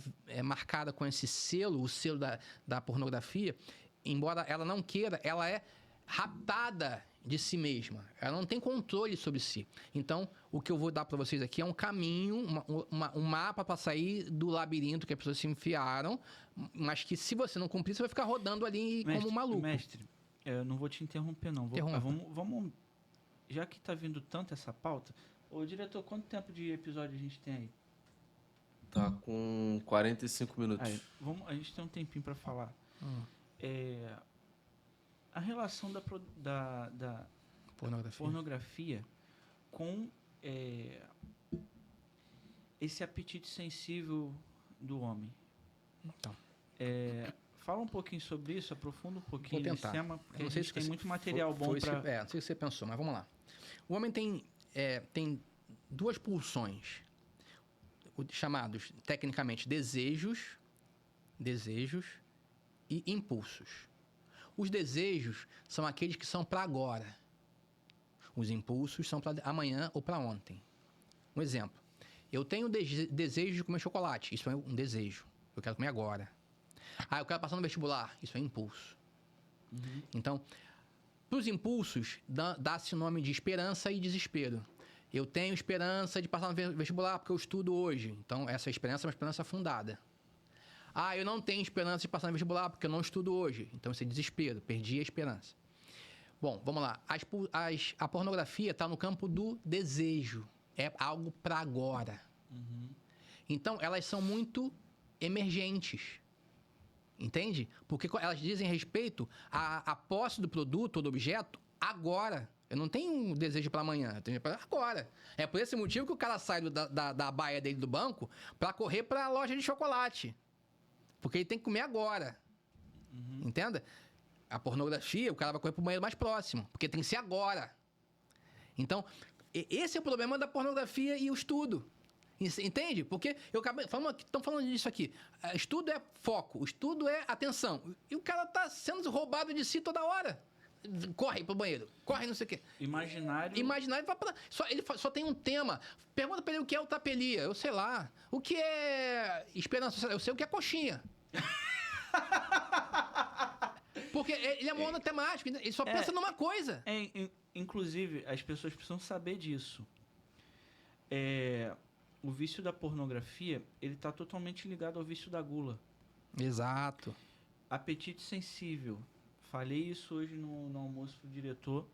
marcada com esse selo, o selo da pornografia, embora ela não queira, ela é raptada de si mesma. Ela não tem controle sobre si. Então, o que eu vou dar para vocês aqui é um caminho, um mapa para sair do labirinto que as pessoas se enfiaram, mas que se você não cumprir, você vai ficar rodando ali como um maluco. Mestre, eu não vou te interromper, não. Vamos, já que está vindo tanto essa pauta, ô diretor, quanto tempo de episódio a gente tem aí? Tá com 45 minutos. Aí, a gente tem um tempinho para falar. A relação da pornografia com esse apetite sensível do homem. Então, Fala um pouquinho sobre isso, aprofunda um pouquinho vou nesse tentar. tema, porque Não a sei gente se tem você- muito material bom foi isso para... que- não sei se você pensou, mas vamos lá. O homem tem duas pulsões, chamados, tecnicamente, desejos e impulsos. Os desejos são aqueles que são para agora. Os impulsos são para amanhã ou para ontem. Um exemplo. Eu tenho desejo de comer chocolate. Isso é um desejo. Eu quero comer agora. Eu quero passar no vestibular. Isso é impulso. Então, para os impulsos, dá-se o nome de esperança e desespero. Eu tenho esperança de passar no vestibular porque eu estudo hoje. Então, essa esperança é uma esperança fundada. Eu não tenho esperança de passar no vestibular porque eu não estudo hoje. Então, isso é desespero. Perdi a esperança. Bom, vamos lá. A pornografia está no campo do desejo. É algo para agora. Então, elas são muito emergentes. Entende? Porque elas dizem respeito à posse do produto ou do objeto agora. Eu não tenho um desejo para amanhã, eu tenho para agora. É por esse motivo que o cara sai da baia dele do banco para correr para a loja de chocolate. Porque ele tem que comer agora. Entenda? A pornografia, o cara vai correr para o banheiro mais próximo. Porque tem que ser agora. Então, esse é o problema da pornografia e o estudo. Entende? Porque estão falando disso aqui. Estudo é foco, estudo é atenção. E o cara está sendo roubado de si toda hora. Corre pro banheiro, corre não sei o quê. Imaginário vai pra... Ele só tem um tema. Pergunta pra ele o que é utapelia. Eu sei lá. O que é esperança? Eu sei o que é coxinha. Porque ele é monotemático. Ele só pensa numa coisa. Inclusive, as pessoas precisam saber disso. O vício da pornografia, ele está totalmente ligado ao vício da gula. Exato. Apetite sensível. Falei isso hoje no almoço pro diretor.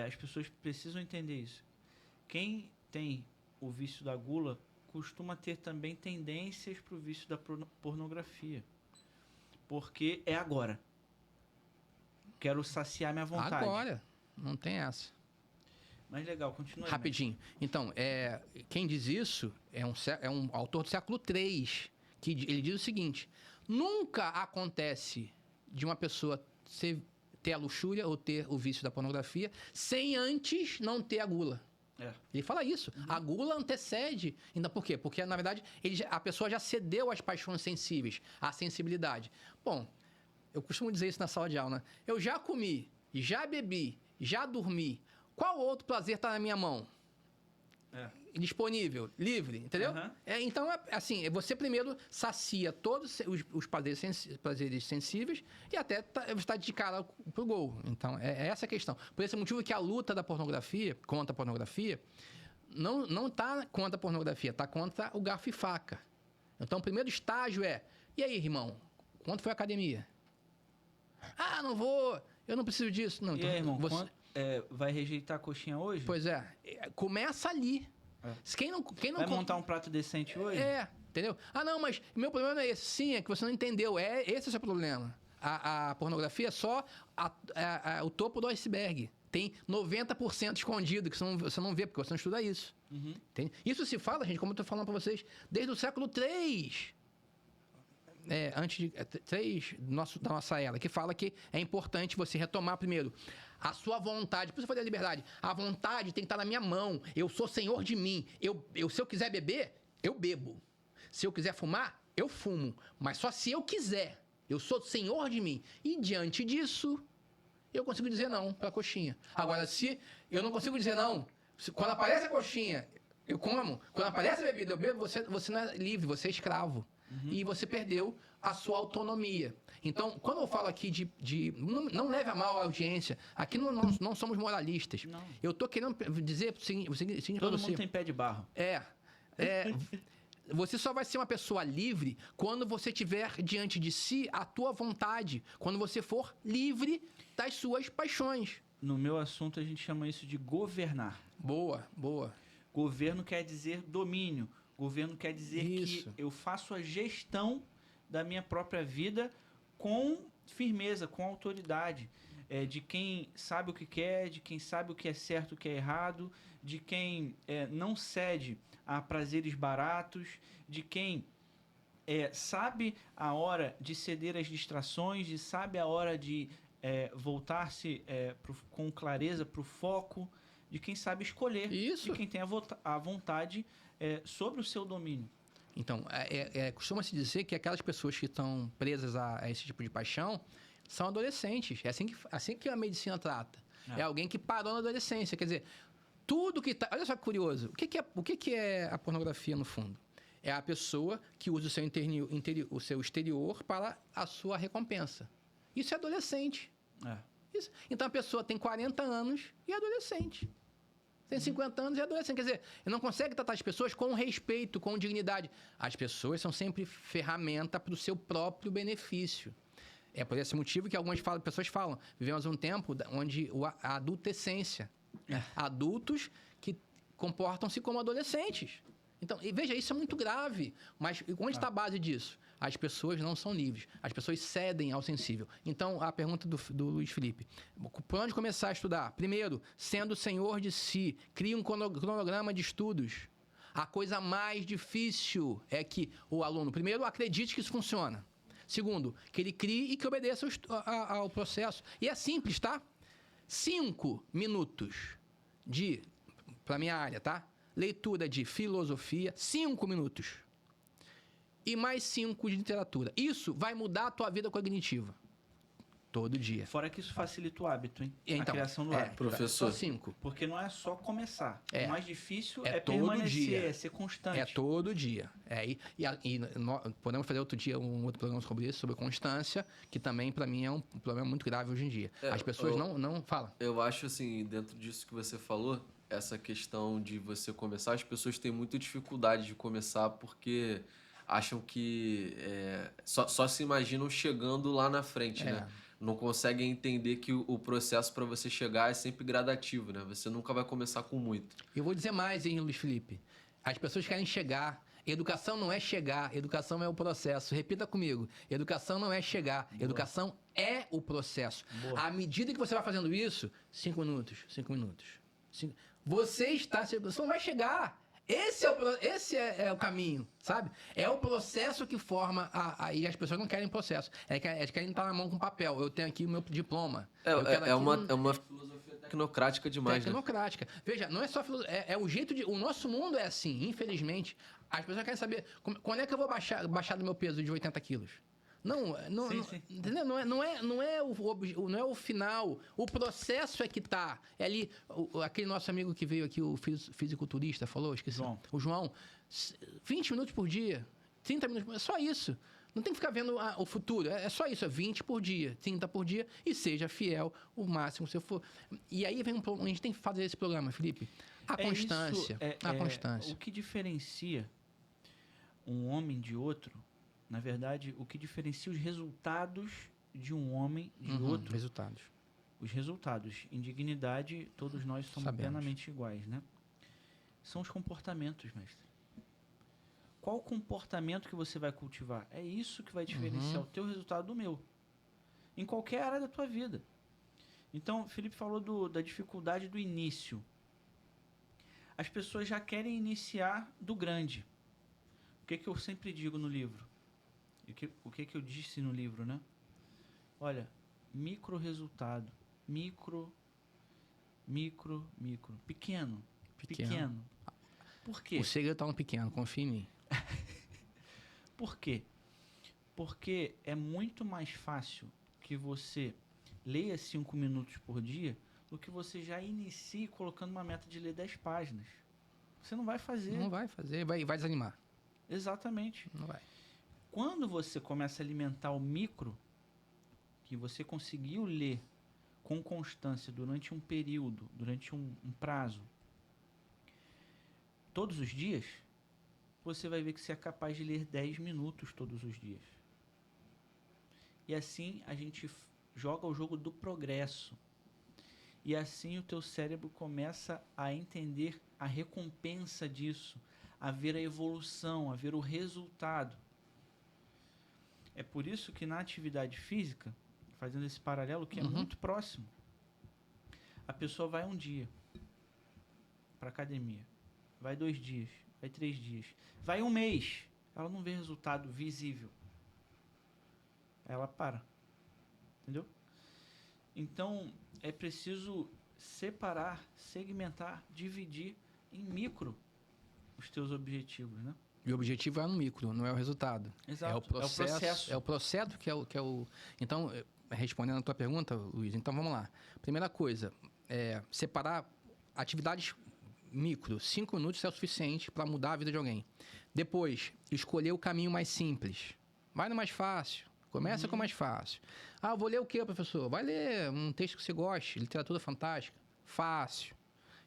As pessoas precisam entender isso. Quem tem o vício da gula costuma ter também tendências para o vício da pornografia. Porque é agora. Quero saciar minha vontade. Agora. Não tem essa. Mas legal, continua aí. Rapidinho. Então, quem diz isso é um autor do século III, que ele diz o seguinte: nunca acontece de uma pessoa ter a luxúria ou ter o vício da pornografia sem antes não ter a gula. Ele fala isso. A gula antecede. Ainda por quê? Porque, na verdade, a pessoa já cedeu às paixões sensíveis, à sensibilidade. Bom, eu costumo dizer isso na sala de aula, né? Eu já comi, já bebi, já dormi. Qual outro prazer está na minha mão? Disponível, livre, entendeu? Então, assim, você primeiro sacia todos os prazeres sensíveis e até está de cara pro gol. Então, é essa a questão. Por esse motivo que a luta da pornografia, contra a pornografia, não está contra a pornografia, está contra o garfo e faca. Então, o primeiro estágio e aí, irmão, quanto foi a academia? Não vou, eu não preciso disso. Não, e então, aí, irmão, vai rejeitar a coxinha hoje? Pois começa ali. Quem não vai montar um prato decente hoje? Entendeu? Não, mas meu problema não é esse. Sim, é que você não entendeu. Esse é o seu problema. A pornografia é só o topo do iceberg. Tem 90% escondido que você não vê, porque você não estuda isso. Entende? Isso se fala, gente, como eu estou falando para vocês, desde o século III. Antes de 3 da nossa era, que fala que é importante você retomar primeiro a sua vontade. Por isso eu falei a liberdade. A vontade tem que estar na minha mão. Eu sou senhor de mim. Se eu quiser beber, eu bebo. Se eu quiser fumar, eu fumo. Mas só se eu quiser. Eu sou senhor de mim. E diante disso, eu consigo dizer não para a coxinha. Agora, se eu não consigo dizer não, quando aparece a coxinha, eu como. Quando aparece a bebida, eu bebo, você não é livre, você é escravo. E você perdeu a sua autonomia. Então, quando eu falo aqui não leve a mal a audiência. Aqui não somos moralistas. Não. Eu estou querendo dizer o seguinte para Todo você. mundo tem pé de barro. Você só vai ser uma pessoa livre quando você tiver diante de si a tua vontade. Quando você for livre das suas paixões. No meu assunto, a gente chama isso de governar. Boa. Governo quer dizer domínio. Governo quer dizer que eu faço a gestão da minha própria vida com firmeza, com autoridade. De quem sabe o que quer, de quem sabe o que é certo, o que é errado, de quem não cede a prazeres baratos, de quem sabe a hora de ceder às distrações, e sabe a hora de voltar-se com clareza para o foco, de quem sabe escolher, Isso. de quem tem a vontade sobre o seu domínio. Então, costuma-se dizer que aquelas pessoas que estão presas a esse tipo de paixão são adolescentes. É assim que a medicina trata. É alguém que parou na adolescência. Quer dizer, tudo que tá... Olha só que curioso. O que é a pornografia, no fundo? É a pessoa que usa o seu exterior para a sua recompensa. Isso é adolescente. Isso. Então, a pessoa tem 40 anos e é adolescente. Tem 50 anos e é adolescente. Quer dizer, não consegue tratar as pessoas com respeito, com dignidade. As pessoas são sempre ferramenta para o seu próprio benefício. É por esse motivo que algumas pessoas falam. Vivemos um tempo onde a adultescência. Adultos que comportam-se como adolescentes. Então, e veja, isso é muito grave. Mas onde está a base disso? As pessoas não são livres. As pessoas cedem ao sensível. Então, a pergunta do Luiz Felipe. Por onde começar a estudar? Primeiro, sendo senhor de si. Crie um cronograma de estudos. A coisa mais difícil é que o aluno, primeiro, acredite que isso funciona. Segundo, que ele crie e que obedeça ao processo. E é simples, tá? 5 minutos para minha área, tá? Leitura de filosofia, 5 minutos. E mais 5 de literatura. Isso vai mudar a tua vida cognitiva. Todo dia. Fora que isso facilita o hábito, hein? Então, a criação do hábito. Professor. Só 5. Porque não é só começar. O mais difícil É é todo permanecer, dia. é ser constante. É todo dia. Podemos fazer outro dia um outro programa sobre isso, sobre constância, que também, para mim, é um problema muito grave hoje em dia. As pessoas não falam. Eu acho, assim, dentro disso que você falou, essa questão de você começar, as pessoas têm muita dificuldade de começar porque acham que só se imaginam chegando lá na frente, né? Não conseguem entender que o processo para você chegar é sempre gradativo, né? Você nunca vai começar com muito. Eu vou dizer mais, hein, Luiz Felipe? As pessoas querem chegar. Educação não é chegar, educação é o processo. Repita comigo. Educação não é chegar, educação é o processo. À medida que você vai fazendo isso, 5 minutos, 5 minutos. Você não vai chegar. Esse é o caminho, sabe? É o processo que forma e as pessoas não querem processo. Elas querem estar na mão com papel. Eu tenho aqui o meu diploma. É uma filosofia tecnocrática demais, tecnocrática. Né? Veja, não é só filosofia. É o jeito de... O nosso mundo é assim, infelizmente. As pessoas querem saber quando é que eu vou baixar do meu peso de 80 quilos. Sim. Entendeu? Não é o final. O processo é que tá. É ali, aquele nosso amigo que veio aqui, o fisiculturista, falou, esqueci. O João. 20 minutos por dia, 30 minutos por dia, é só isso. Não tem que ficar vendo o futuro. É só isso, é 20 por dia, 30 por dia, e seja fiel o máximo se eu for. E aí vem a gente tem que fazer esse programa, Felipe. A constância. A constância. O que diferencia um homem de outro, na verdade, o que diferencia os resultados de um homem de outro... Resultados. Os resultados. Em dignidade, todos nós somos plenamente iguais, né? São os comportamentos, mestre. Qual o comportamento que você vai cultivar? É isso que vai diferenciar o teu resultado do meu. Em qualquer área da tua vida. Então, Felipe falou da dificuldade do início. As pessoas já querem iniciar do grande. O que eu sempre digo no livro? O que eu disse no livro, né? Olha, micro resultado. Micro. Pequeno. Por quê? O segredo está no pequeno, confia em mim. Por quê? Porque é muito mais fácil que você leia 5 minutos por dia do que você já inicie colocando uma meta de ler 10 páginas. Você não vai fazer. Não vai fazer, vai desanimar. Exatamente. Não vai. Quando você começa a alimentar o micro, que você conseguiu ler com constância durante um período, durante um prazo, todos os dias, você vai ver que você é capaz de ler 10 minutos todos os dias. E assim a gente joga o jogo do progresso. E assim o teu cérebro começa a entender a recompensa disso, a ver a evolução, a ver o resultado. É por isso que na atividade física, fazendo esse paralelo que é muito próximo, a pessoa vai um dia para academia, vai 2 dias, vai 3 dias, vai um mês, ela não vê resultado visível. Ela para. Entendeu? Então, é preciso separar, segmentar, dividir em micro os teus objetivos, né? E o objetivo é no micro, não é o resultado. Exato. É o processo. É o processo que é o... Então, respondendo a tua pergunta, Luiz, então vamos lá. Primeira coisa, separar atividades micro. 5 minutos é o suficiente para mudar a vida de alguém. Depois, escolher o caminho mais simples. Vai no mais fácil. Começa com o mais fácil. Ah, eu vou ler o quê, professor? Vai ler um texto que você goste, literatura fantástica. Fácil.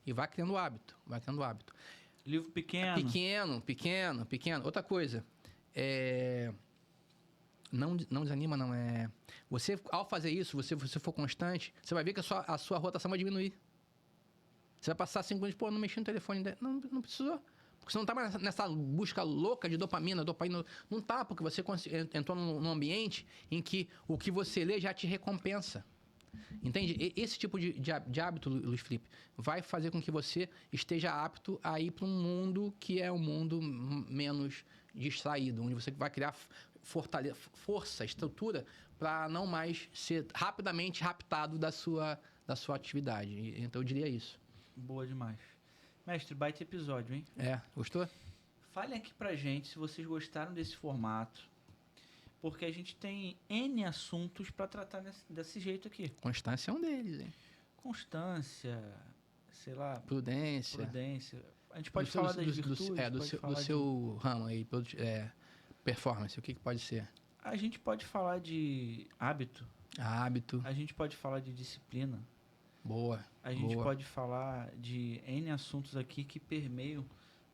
E vai criando hábito. Vai criando hábito. Livro pequeno. Pequeno. Outra coisa. Não desanima, não. Você, ao fazer isso, você for constante, você vai ver que a sua rotação vai diminuir. Você vai passar 5 minutos, não mexi no telefone. Não precisou. Porque você não está mais nessa busca louca de dopamina. Não está, porque você entrou num ambiente em que o que você lê já te recompensa. Entende? Esse tipo de hábito, Luiz Felipe, vai fazer com que você esteja apto a ir para um mundo que é um mundo menos distraído, onde você vai criar força, estrutura, para não mais ser rapidamente raptado da sua atividade. Então, eu diria isso. Boa demais. Mestre, baita episódio, hein? Gostou? Falem aqui pra gente se vocês gostaram desse formato, porque a gente tem N assuntos para tratar desse jeito aqui. Constância é um deles, hein? Constância, sei lá... Prudência. A gente pode falar das virtudes. Do seu ramo aí, performance, o que pode ser? A gente pode falar de hábito. A gente pode falar de disciplina. Boa. A gente pode falar de N assuntos aqui que permeiam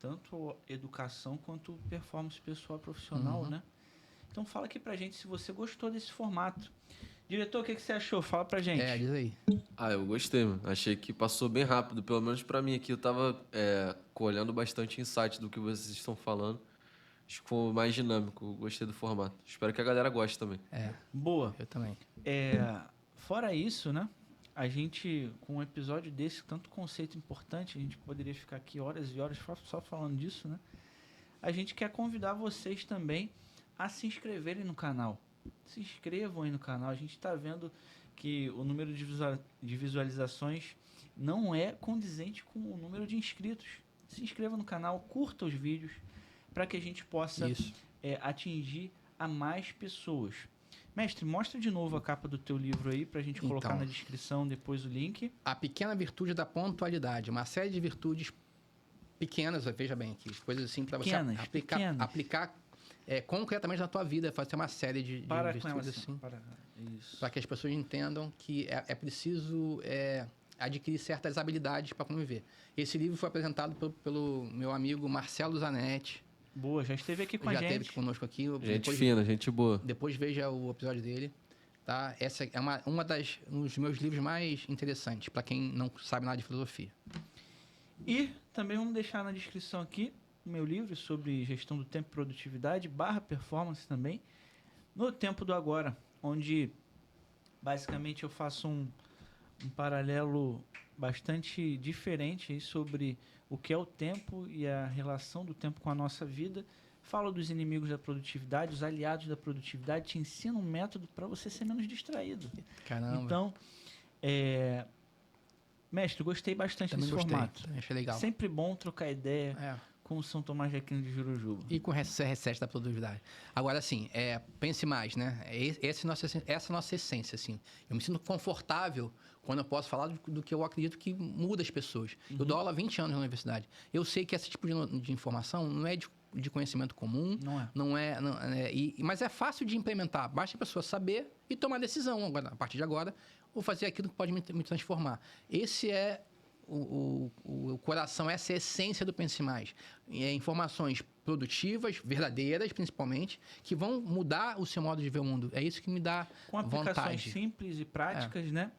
tanto educação quanto performance pessoal e profissional, né? Então fala aqui pra gente se você gostou desse formato. Diretor, o que você achou? Fala pra gente. Diz aí. Eu gostei, mano. Achei que passou bem rápido, pelo menos pra mim aqui. Eu tava colhendo bastante insight do que vocês estão falando. Acho que ficou mais dinâmico. Gostei do formato. Espero que a galera goste também. Boa. Eu também. Fora isso, né? A gente, com um episódio desse, tanto conceito importante, a gente poderia ficar aqui horas e horas só falando disso, né? A gente quer convidar vocês também a se inscreverem no canal. Se inscrevam aí no canal. A gente está vendo que o número de visualizações não é condizente com o número de inscritos. Se inscreva no canal, curta os vídeos, para que a gente possa atingir a mais pessoas. Mestre, mostra de novo a capa do teu livro aí, para a gente colocar na descrição depois o link. A Pequena Virtude da Pontualidade. Uma série de virtudes pequenas, veja bem aqui, coisas assim para você aplicar concretamente na tua vida, fazer uma série de virtudes assim. Para que as pessoas entendam que é preciso adquirir certas habilidades para conviver. Esse livro foi apresentado pelo meu amigo Marcelo Zanetti. Boa, já esteve aqui com a gente. Já esteve conosco aqui. Gente boa. Depois veja o episódio dele. Tá? Essa é um dos meus livros mais interessantes, para quem não sabe nada de filosofia. E também vamos deixar na descrição aqui o meu livro sobre gestão do tempo e produtividade, /performance também, no tempo do agora, onde basicamente eu faço um paralelo bastante diferente aí sobre o que é o tempo e a relação do tempo com a nossa vida. Falo dos inimigos da produtividade, os aliados da produtividade, te ensino um método para você ser menos distraído. Caramba. Então, mestre, gostei bastante desse formato. Achei legal. Sempre bom trocar ideia com o São Tomás de Aquino de Jurujuba. E com o CR7 da produtividade. Agora, assim, pense mais, né? Essa é a nossa essência, assim. Eu me sinto confortável quando eu posso falar do que eu acredito que muda as pessoas. Eu dou aula há 20 anos na universidade. Eu sei que esse tipo de informação não é de conhecimento comum. Mas é fácil de implementar. Basta a pessoa saber e tomar decisão. Agora, a partir de agora, vou fazer aquilo que pode me transformar. Esse é o coração, essa é a essência do Pense Mais. Informações produtivas, verdadeiras, principalmente, que vão mudar o seu modo de ver o mundo. É isso que me dá com aplicações vontade. Simples e práticas, né?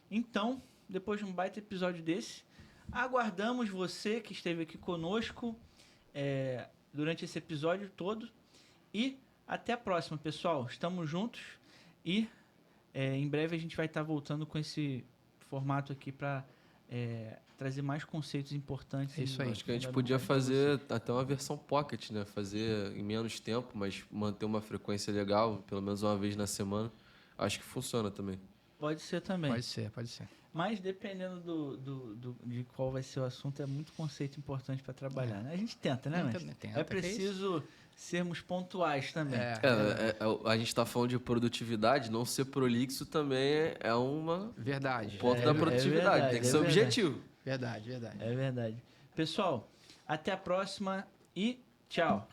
Então, depois de um baita episódio desse, aguardamos você que esteve aqui conosco durante esse episódio todo. E até a próxima, pessoal. Estamos juntos e em breve a gente vai estar voltando com esse formato aqui para trazer mais conceitos importantes. É isso aí. Acho que a gente podia fazer até uma versão pocket, né? Fazer em menos tempo, mas manter uma frequência legal, pelo menos uma vez na semana. Acho que funciona também. Pode ser também. Pode ser. Mas dependendo de qual vai ser o assunto, é muito conceito importante para trabalhar, né? A gente tenta, né, mas é preciso sermos pontuais também. A gente está falando de produtividade, não ser prolixo também é uma Verdade. ponto da produtividade. verdade, tem que ser objetivo. Verdade. É verdade. Pessoal, até a próxima e tchau.